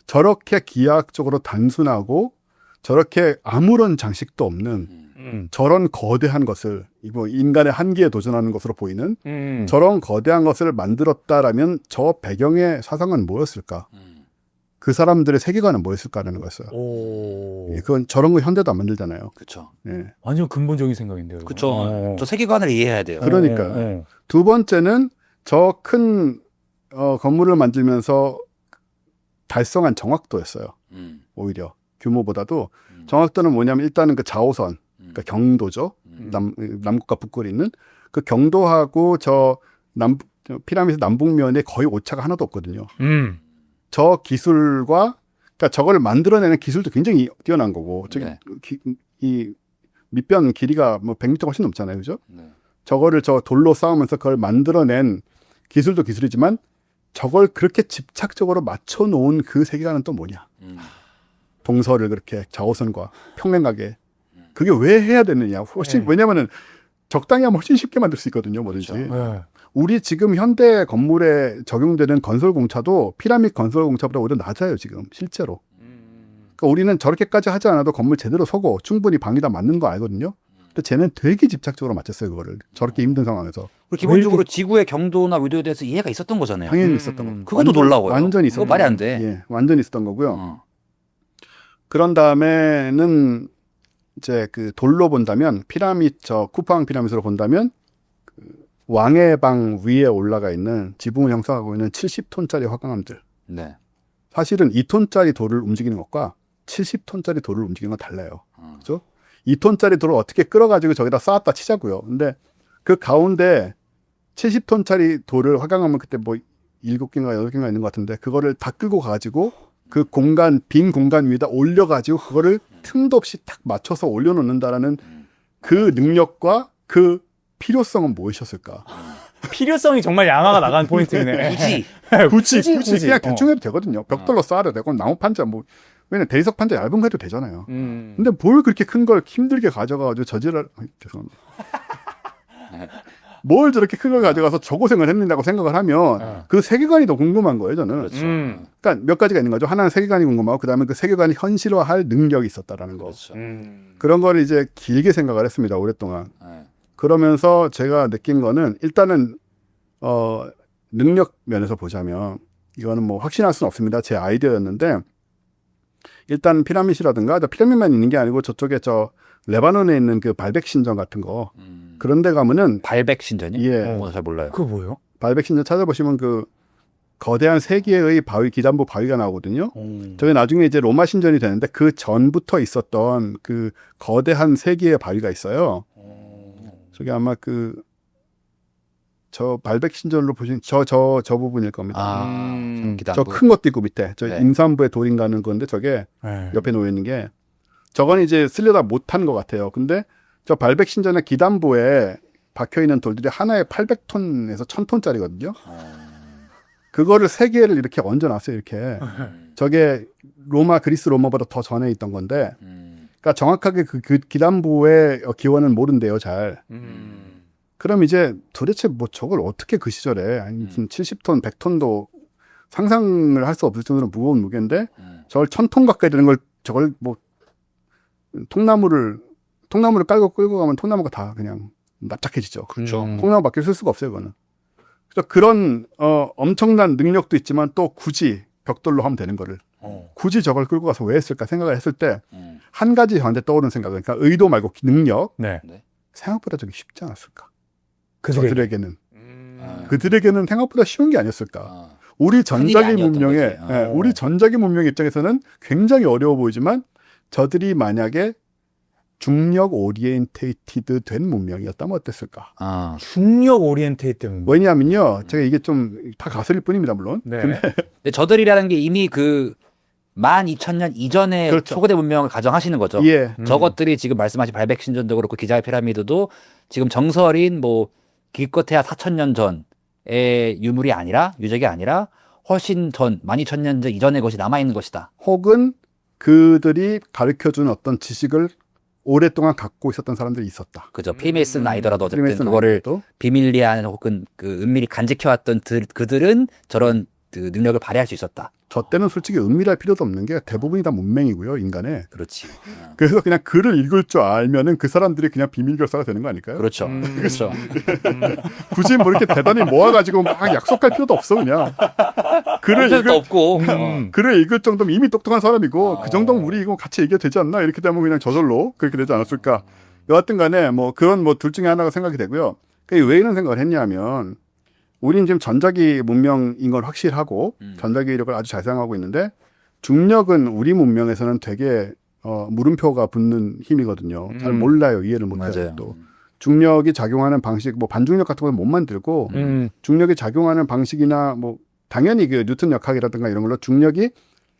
저렇게 기하학적으로 단순하고 저렇게 아무런 장식도 없는 저런 거대한 것을 뭐 인간의 한계에 도전하는 것으로 보이는 저런 거대한 것을 만들었다라면 저 배경의 사상은 뭐였을까? 그 사람들의 세계관은 뭐였을까라는 거였어요. 오. 예, 그건 저런 거 현대도 안 만들잖아요. 그렇죠. 예. 완전 근본적인 생각인데요. 이거. 그렇죠. 저 세계관을 이해해야 돼요. 그러니까요. 두 번째는 저 큰 건물을 만들면서 달성한 정확도였어요. 오히려 규모보다도 정확도는 뭐냐면 일단은 그 자오선, 그러니까 경도죠. 남극과 북극이 있는 그 경도하고 저 피라미드 남북면에 거의 오차가 하나도 없거든요. 저 기술과 그러니까 저걸 만들어내는 기술도 굉장히 뛰어난 거고 저기 네. 이 밑변 길이가 뭐 100m 훨씬 넘잖아요, 그죠? 네. 저거를 저 돌로 쌓으면서 그걸 만들어낸 기술도 기술이지만 저걸 그렇게 집착적으로 맞춰 놓은 그 세계관은 또 뭐냐? 동서를 그렇게 자오선과 평행하게 그게 왜 해야 되느냐? 훨씬 왜냐면은 적당히 하면 훨씬 쉽게 만들 수 있거든요, 뭐든지. 네. 우리 지금 현대 건물에 적용되는 건설 공차도 피라밋 건설 공차보다 오히려 낮아요, 지금 실제로. 그러니까 우리는 저렇게까지 하지 않아도 건물 제대로 서고 충분히 방이 다 맞는 거 알거든요. 근데 쟤는 되게 집착적으로 맞췄어요, 그거를. 저렇게 힘든 상황에서. 그리고 기본적으로 지구의 경도나 위도에 대해서 이해가 있었던 거잖아요. 당연히 있었던 거. 그것도 놀라워요. 완전히 그거 있었던 말이 거. 안 돼. 예, 완전히 있었던 거고요. 어. 그런 다음에는 이제 그 돌로 본다면 피라밋 저 쿠팡 피라밋으로 본다면 그 왕의 방 위에 올라가 있는 지붕을 형성하고 있는 70톤짜리 화강암들. 네. 사실은 2톤짜리 돌을 움직이는 것과 70톤짜리 돌을 움직이는 건 달라요. 그죠? 2톤짜리 돌을 어떻게 끌어가지고 저기다 쌓았다 치자고요. 근데 그 가운데 70톤짜리 돌을 화강암은 그때 뭐 7개인가 8개인가 있는 것 같은데 그거를 다 끌고 가지고 그 공간 빈 공간 위에다 올려가지고 그거를 틈도 없이 딱 맞춰서 올려놓는다라는 그 능력과 그 필요성은 무엇이었을까? 필요성이 정말 양화가 나가는 포인트이네. 굳이 그냥 대충 어. 해도 되거든요. 벽돌로 쌓아도 되고 나무 판자 뭐 왜냐면 대리석 판자 얇은 거 해도 되잖아요. 음. 근데 뭘 그렇게 큰 걸 힘들게 가져가가지고 죄송합니다. 뭘 저렇게 큰 걸 가져가서 저 고생을 했는다고 생각을 하면 그 세계관이 더 궁금한 거예요, 저는. 그렇죠. 그러니까 몇 가지가 있는 거죠. 하나는 세계관이 궁금하고 그다음에 그 세계관이 현실화할 능력이 있었다라는 거. 그렇죠. 그런 거를 이제 길게 생각을 했습니다, 오랫동안. 네. 그러면서 제가 느낀 거는 일단은 능력 면에서 보자면 이거는 뭐 확신할 수는 없습니다. 제 아이디어였는데 일단 피라밋이라든가 피라밋만 있는 게 아니고 저쪽에 저 레바논에 있는 그 발백 신전 같은 거 그런 데 가면은 발백 신전이? 예. 잘 몰라요. 그거 뭐예요? 발백 신전 찾아보시면 그 거대한 세 개의 바위 기단부 바위가 나오거든요. 저게 나중에 이제 로마 신전이 되는데 그 전부터 있었던 그 거대한 세 개의 바위가 있어요. 저게 아마 저 발백 신전으로 보신 저 부분일 겁니다. 기단부. 저 큰 것도 있고 밑에 저 네. 임산부의 돌인가는 건데 저게 네. 옆에 놓여 있는 게 저건 이제 쓸려다 못한 것 같아요. 근데 저 발백 신전의 기단부에 박혀 있는 돌들이 하나에 800톤에서 1000톤짜리거든요. 그거를 세 개를 이렇게 얹어놨어요. 이렇게 저게 그리스 로마보다 더 전에 있던 건데, 그러니까 정확하게 그 기단부의 기원은 모른대요, 잘. 그럼 이제 도대체 뭐 저걸 어떻게 그 시절에 아니 무슨 70톤, 100톤도 상상을 할 수 없을 정도로 무거운 무게인데 저걸 1000톤 가까이 되는 걸 저걸 뭐 통나무를 깔고 끌고 가면 통나무가 다 그냥 납작해지죠. 그렇죠. 통나무밖에 쓸 수가 없어요, 그거는. 그래서 그런 엄청난 능력도 있지만 또 굳이 벽돌로 하면 되는 거를 굳이 저걸 끌고 가서 왜 했을까 생각을 했을 때 한 가지 저한테 떠오르는 생각은 그러니까 의도 말고 능력 네. 생각보다 저게 쉽지 않았을까? 그들에게. 그들에게는 생각보다 쉬운 게 아니었을까? 우리 큰일이 전자기 아니었던 문명의 거지. 우리 전자기 문명 입장에서는 굉장히 어려워 보이지만 저들이 만약에 중력 오리엔테이티드 된 문명이었다면 어땠을까? 중력 오리엔테이트 때문에. 왜냐하면요, 제가 이게 좀 다 가설일 뿐입니다, 물론. 네. 근데 저들이라는 게 이미 그 12,000년 이전에 그렇죠. 초거대 문명을 가정하시는 거죠. 예, 저것들이 지금 말씀하신 발백 신전도 그렇고 기자의 피라미드도 지금 정설인 뭐 기껏해야 4,000년 전의 유물이 아니라 유적이 아니라 훨씬 전 12,000년 전 이전의 것이 남아 있는 것이다. 혹은 그들이 가르쳐준 어떤 지식을 오랫동안 갖고 있었던 사람들이 있었다. 그죠. 프리메이슨 아니더라도 어쨌든 프리메이슨 그거를 아니더라도. 비밀리한 혹은 그 은밀히 간직해왔던 그들은 저런 그 능력을 발휘할 수 있었다. 저 때는 솔직히 은밀할 필요도 없는 게 대부분이 다 문맹이고요, 인간의. 그렇지. 그래서 그냥 글을 읽을 줄 알면은 그 사람들이 그냥 비밀 결사가 되는 거 아닐까요? 그렇죠. 그렇죠. 굳이 뭐 이렇게 대단히 모아가지고 막 약속할 필요도 없어, 그냥. 글을 도 없고. 글을 읽을 정도면 이미 똑똑한 사람이고 그 정도면 우리 이거 같이 얘기해도 되지 않나? 이렇게 되면 그냥 저절로 그렇게 되지 않았을까? 여하튼 간에 뭐 그런 뭐 둘 중에 하나가 생각이 되고요. 왜 이런 생각을 했냐면 우리는 지금 전자기 문명인 건 확실하고 전자기 이력을 아주 잘 사용하고 있는데 중력은 우리 문명에서는 되게 물음표가 붙는 힘이거든요. 잘 몰라요. 이해를 못해요. 맞아요. 또 중력이 작용하는 방식, 뭐 반중력 같은 건 못 만들고 중력이 작용하는 방식이나 뭐 당연히 그 뉴턴 역학이라든가 이런 걸로 중력이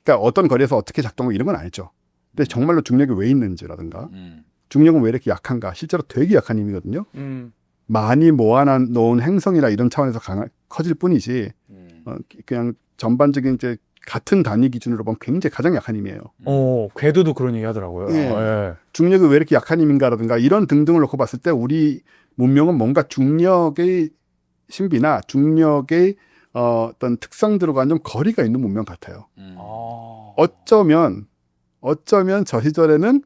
그러니까 어떤 거리에서 어떻게 작동하고 이런 건 알죠. 근데 정말로 중력이 왜 있는지라든가 중력은 왜 이렇게 약한가? 실제로 되게 약한 힘이거든요. 많이 모아놓은 행성이나 이런 차원에서 커질 뿐이지 그냥 전반적인 이제 같은 단위 기준으로 보면 굉장히 가장 약한 힘이에요. 궤도도 그런 얘기 하더라고요. 예. 예. 중력이 왜 이렇게 약한 힘인가라든가 이런 등등을 놓고 봤을 때 우리 문명은 뭔가 중력의 신비나 중력의 어떤 특성들과 좀 거리가 있는 문명 같아요. 어쩌면 저 시절에는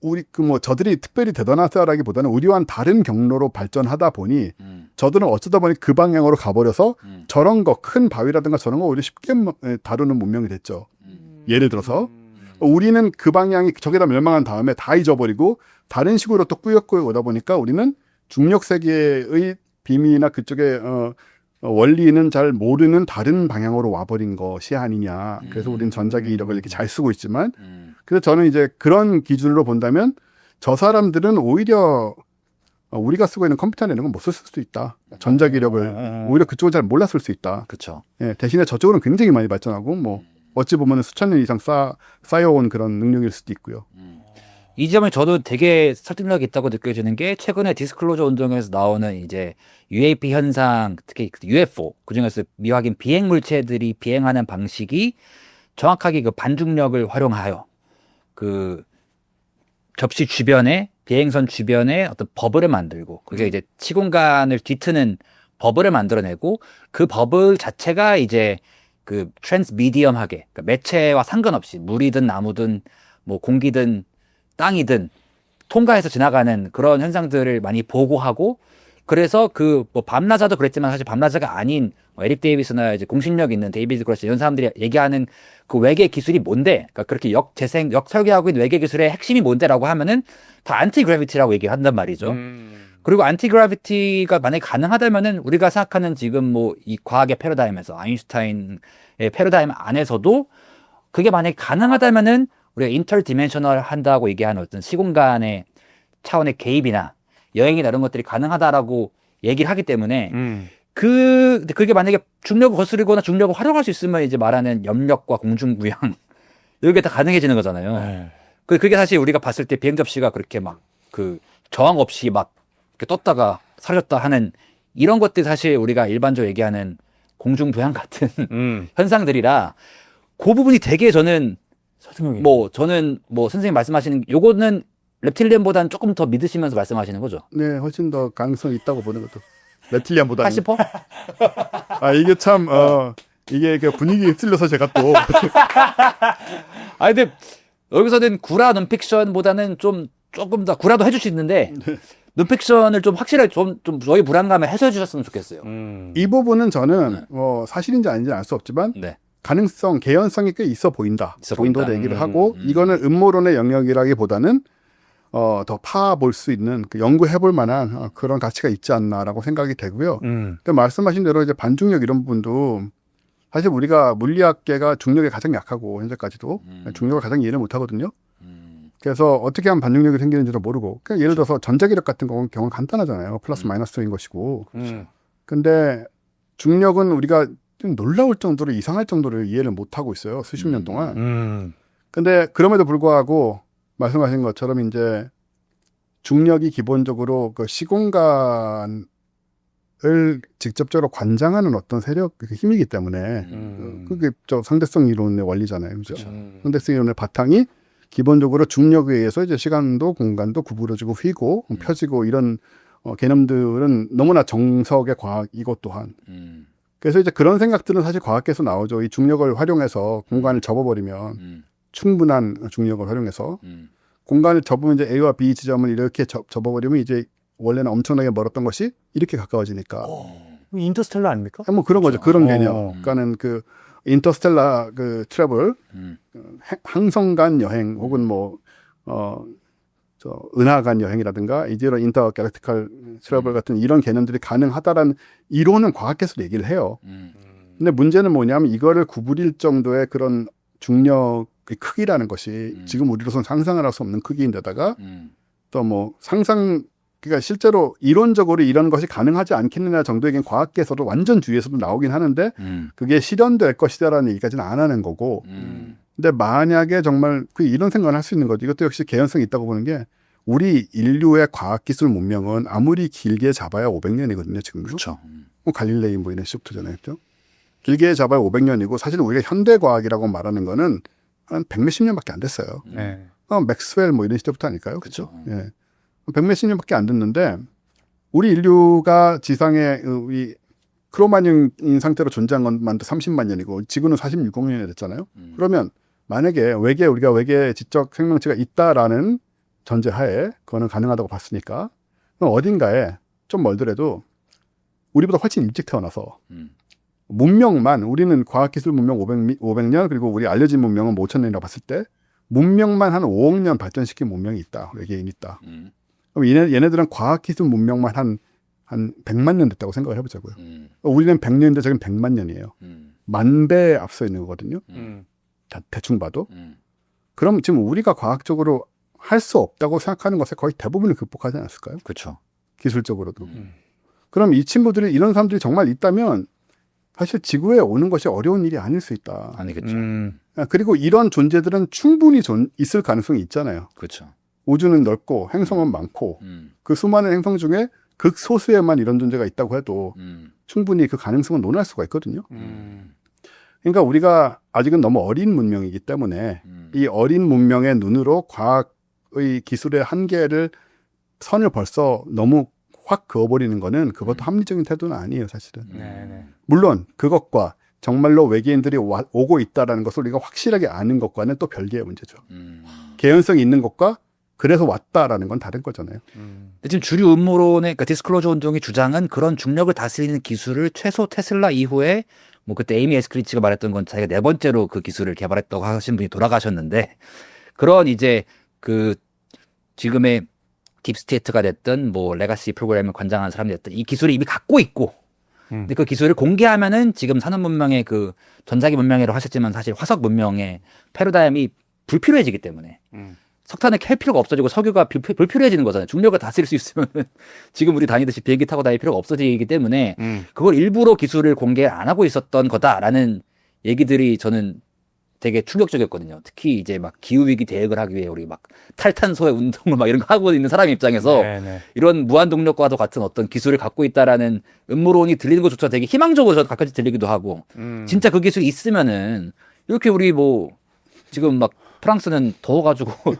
우리 뭐 저들이 특별히 대단하다라기보다는 우리와는 다른 경로로 발전하다 보니 저들은 어쩌다 보니 그 방향으로 가버려서 저런 거 큰 바위라든가 저런 거 오히려 쉽게 다루는 문명이 됐죠. 예를 들어서 우리는 그 방향이 저게 다 멸망한 다음에 다 잊어버리고 다른 식으로 또 꾸역꾸역 오다 보니까 우리는 중력 세계의 비밀이나 그쪽의 원리는 잘 모르는 다른 방향으로 와버린 것이 아니냐. 그래서 우리는 전자기 이력을 이렇게 잘 쓰고 있지만 그래서 저는 이제 그런 기준으로 본다면 저 사람들은 오히려 우리가 쓰고 있는 컴퓨터나 이런 건 못 썼을 수도 있다. 전자기력을 오히려 그쪽은 잘 몰랐을 수 있다. 그렇죠. 예, 대신에 저쪽으로는 굉장히 많이 발전하고 뭐 어찌 보면 수천 년 이상 쌓여온 그런 능력일 수도 있고요. 이 점에 저도 되게 설득력이 있다고 느껴지는 게 최근에 디스클로저 운동에서 나오는 이제 UAP 현상, 특히 UFO, 그중에서 미확인 비행 물체들이 비행하는 방식이 정확하게 그 반중력을 활용하여 그 접시 주변에 비행선 주변에 어떤 버블을 만들고 그게 이제 시공간을 뒤트는 버블을 만들어내고 그 버블 자체가 이제 그 트랜스미디엄하게 그러니까 매체와 상관없이 물이든 나무든 뭐 공기든 땅이든 통과해서 지나가는 그런 현상들을 많이 보고하고 그래서 그 뭐 밤나자도 그랬지만 사실 밤나자가 아닌 뭐 에릭 데이비스나 이제 공신력 있는 데이비드 그로스 이런 사람들이 얘기하는 그 외계 기술이 뭔데? 그러니까 그렇게 역설계하고 있는 외계 기술의 핵심이 뭔데라고 하면은 다 안티그래비티라고 얘기한단 말이죠. 그리고 안티그래비티가 만약에 가능하다면은 우리가 생각하는 지금 뭐 이 과학의 패러다임에서 아인슈타인의 패러다임 안에서도 그게 만약에 가능하다면은 우리가 인터디멘셔널 한다고 얘기하는 어떤 시공간의 차원의 개입이나 여행이나 이런 것들이 가능하다라고 얘기를 하기 때문에 그게 만약에 중력을 거스르거나 중력을 활용할 수 있으면 이제 말하는 염력과 공중부양 이게 다 가능해지는 거잖아요. 네. 그게 사실 우리가 봤을 때 비행 접시가 그렇게 막 그 저항 없이 막 이렇게 떴다가 사라졌다 하는 이런 것들이 사실 우리가 일반적으로 얘기하는 공중부양 같은 현상들이라 그 부분이 되게 저는 설득력이. 저는 선생님 말씀하시는 요거는 reptilian보다는 조금 더 믿으시면서 말씀하시는 거죠. 네, 훨씬 더 가능성이 있다고 보는 것도. 레틸리안보다는. 80%? 이게 참 이게 그 분위기에 휩쓸려서 제가 또 근데 여기서는 구라 논픽션보다는 조금 더 구라도 해줄 수 있는데 논픽션을 좀 확실하게 좀 저희 불안감을 해소해 주셨으면 좋겠어요. 이 부분은 저는 사실인지 아닌지 알 수 없지만 네. 가능성, 개연성이 꽤 있어 보인다. 있어 정도로 보인다. 얘기를 하고 이거는 음모론의 영역이라기보다는 더 파볼 수 있는 연구해볼 만한 그런 가치가 있지 않나라고 생각이 되고요. 그 말씀하신 대로 이제 반중력 이런 부분도 사실 우리가 물리학계가 중력에 가장 약하고 현재까지도 중력을 가장 이해를 못하거든요. 그래서 어떻게 하면 반중력이 생기는지도 모르고 그러니까 예를 들어서 전자기력 같은 경우는 간단하잖아요. 플러스 마이너스인 것이고. 근데 중력은 우리가 좀 놀라울 정도로 이상할 정도로 이해를 못하고 있어요. 수십 년 동안. 근데 그럼에도 불구하고 말씀하신 것처럼 이제 중력이 기본적으로 그 시공간을 직접적으로 관장하는 어떤 세력, 그 힘이기 때문에 그게 저 상대성 이론의 원리잖아요. 그죠? 상대성 이론의 바탕이 기본적으로 중력에 의해서 이제 시간도 공간도 구부러지고 휘고 펴지고 이런 개념들은 너무나 정석의 과학 이것 또한. 그래서 이제 그런 생각들은 사실 과학계에서 나오죠. 이 중력을 활용해서 공간을 접어버리면 충분한 중력을 활용해서 공간을 접으면 이제 A와 B 지점을 이렇게 접어버리면 이제 원래는 엄청나게 멀었던 것이 이렇게 가까워지니까. 인터스텔라 아닙니까? 뭐 그런 거죠. 그런 개념. 그러니까는 그 인터스텔라 그 트래블, 항성간 여행 혹은 뭐 은하간 여행이라든가 이제로 인터갤럭티컬 트래블 같은 이런 개념들이 가능하다라는 이론은 과학계에서 얘기를 해요. 근데 문제는 뭐냐면 이거를 구부릴 정도의 그런 중력의 크기라는 것이 지금 우리로서는 상상을 할 수 없는 크기인데다가 또 뭐 그러니까 실제로 이론적으로 이런 것이 가능하지 않겠느냐 정도의 과학계에서도 완전 주위에서도 나오긴 하는데 그게 실현될 것이다라는 얘기까지는 안 하는 거고. 근데 만약에 정말 이런 생각을 할 수 있는 거죠. 이것도 역시 개연성이 있다고 보는 게 우리 인류의 과학기술 문명은 아무리 길게 잡아야 500년이거든요. 지금도. 그렇죠. 갈릴레이 뭐 이런 시부터잖아요. 그렇죠? 길게 잡아야 500년이고 사실 우리가 현대과학이라고 말하는 거는 한 100몇십 년밖에 안 됐어요. 네. 맥스웰 뭐 이런 시대부터 아닐까요? 그렇죠. 예. 100몇십 년밖에 안 됐는데 우리 인류가 지상에 이 크로마뇽인 상태로 존재한 것만도 30만 년이고 지구는 46億년이 됐잖아요. 그러면 만약에 우리가 외계 지적 생명체가 있다라는 전제하에 그거는 가능하다고 봤으니까 그럼 어딘가에 좀 멀더라도 우리보다 훨씬 일찍 태어나서 문명만 우리는 과학기술 문명 500년 그리고 우리 알려진 문명은 5,000년이라고 봤을 때 문명만 한 5억 년 발전시킨 문명이 있다. 외계인이 있다. 그럼 얘네들은 과학기술 문명만 한 100만 년 됐다고 생각을 해보자고요. 우리는 100년인데 저긴 100만 년이에요. 만 배 앞서 있는 거거든요. 대충 봐도. 그럼 지금 우리가 과학적으로 할 수 없다고 생각하는 것에 거의 대부분을 극복하지 않았을까요? 그렇죠. 기술적으로도. 그럼 이 친구들이 이런 사람들이 정말 있다면 사실 지구에 오는 것이 어려운 일이 아닐 수 있다. 아니겠죠. 그리고 이런 존재들은 충분히 있을 가능성이 있잖아요. 그렇죠. 우주는 넓고 행성은 많고 그 수많은 행성 중에 극소수에만 이런 존재가 있다고 해도 충분히 그 가능성은 논할 수가 있거든요. 그러니까 우리가 아직은 너무 어린 문명이기 때문에 이 어린 문명의 눈으로 과학의 기술의 한계를 선을 벌써 너무 확 그어버리는 거는 그것도 합리적인 태도는 아니에요, 사실은. 네네. 물론 그것과 정말로 외계인들이 오고 있다라는 것을 우리가 확실하게 아는 것과는 또 별개의 문제죠. 개연성이 있는 것과 그래서 왔다라는 건 다른 거잖아요. 근데 지금 주류 음모론의 그러니까 디스클로저 운동의 주장은 그런 중력을 다스리는 기술을 최소 테슬라 이후에 뭐 그때 에이미 에스크리치가 말했던 건 자기가 4번째로 그 기술을 개발했다고 하신 분이 돌아가셨는데 그런 이제 그 지금의 딥스테이트가 됐든 뭐 레가시 프로그램을 관장하는 사람이 됐든 이 기술을 이미 갖고 있고 근데 그 기술을 공개하면은 지금 산업 문명의 그 전자기 문명이라고 하셨지만 사실 화석 문명의 패러다임이 불필요해지기 때문에 석탄을 캘 필요가 없어지고 석유가 불필요해지는 거잖아요. 중력을 다스릴 수 있으면 지금 우리 다니듯이 비행기 타고 다닐 필요가 없어지기 때문에 그걸 일부러 기술을 공개 안 하고 있었던 거다라는 얘기들이 저는 되게 충격적이었거든요. 특히 이제 막 기후위기 대응을 하기 위해 우리 막 탈탄소의 운동을 막 이런 거 하고 있는 사람 입장에서 네네. 이런 무한동력과도 같은 어떤 기술을 갖고 있다라는 음모론이 들리는 것조차 되게 희망적으로 저도 가끔씩 들리기도 하고 진짜 그 기술이 있으면은 이렇게 우리 뭐 지금 막 프랑스는 더워가지고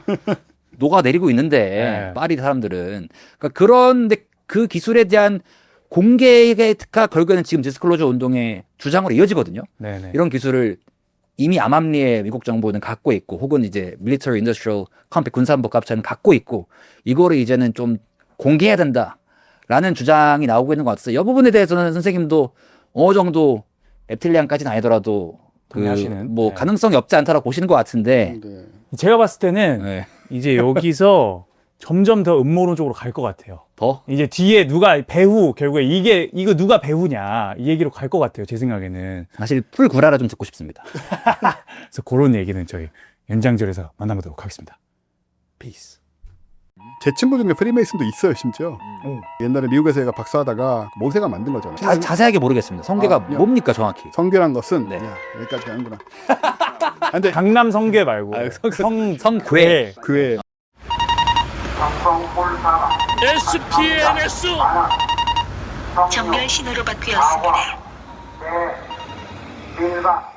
녹아내리고 있는데 네. 파리 사람들은 그러니까 그런데 그 기술에 대한 공개가 결국에는 지금 디스클로저 운동의 주장으로 이어지거든요. 네네. 이런 기술을 이미 암암리에 미국 정부는 갖고 있고 혹은 이제 밀리터리 인더스트리얼 컴팩 군사안보갑차는 갖고 있고 이거를 이제는 좀 공개해야 된다라는 주장이 나오고 있는 것 같아서 이 부분에 대해서는 선생님도 어느 정도 reptilian까지는 아니더라도 그 동의하시는? 뭐 네. 가능성이 없지 않다라고 보시는 것 같은데 네. 제가 봤을 때는 네. 이제 여기서 점점 더 음모론 쪽으로 갈 것 같아요. 더 이제 뒤에 누가 배후 결국에 이거 누가 배후냐 이 얘기로 갈 것 같아요. 제 생각에는. 사실 풀 구라라 좀 듣고 싶습니다. 그래서 그런 얘기는 저희 연장절에서 만나보도록 하겠습니다. 피스. 제 친구 중에 프리메이슨도 있어요, 심지어. 옛날에 미국에서 얘가 박사하다가 모세가 만든 거잖아요. 자세하게 모르겠습니다. 성계가 아, 뭡니까 정확히? 성계란 것은 네. 야, 여기까지 가는구나. 근데 강남 성계 말고 성괴. 그의 SPNS 정렬 신호로 바뀌었습니다. 민가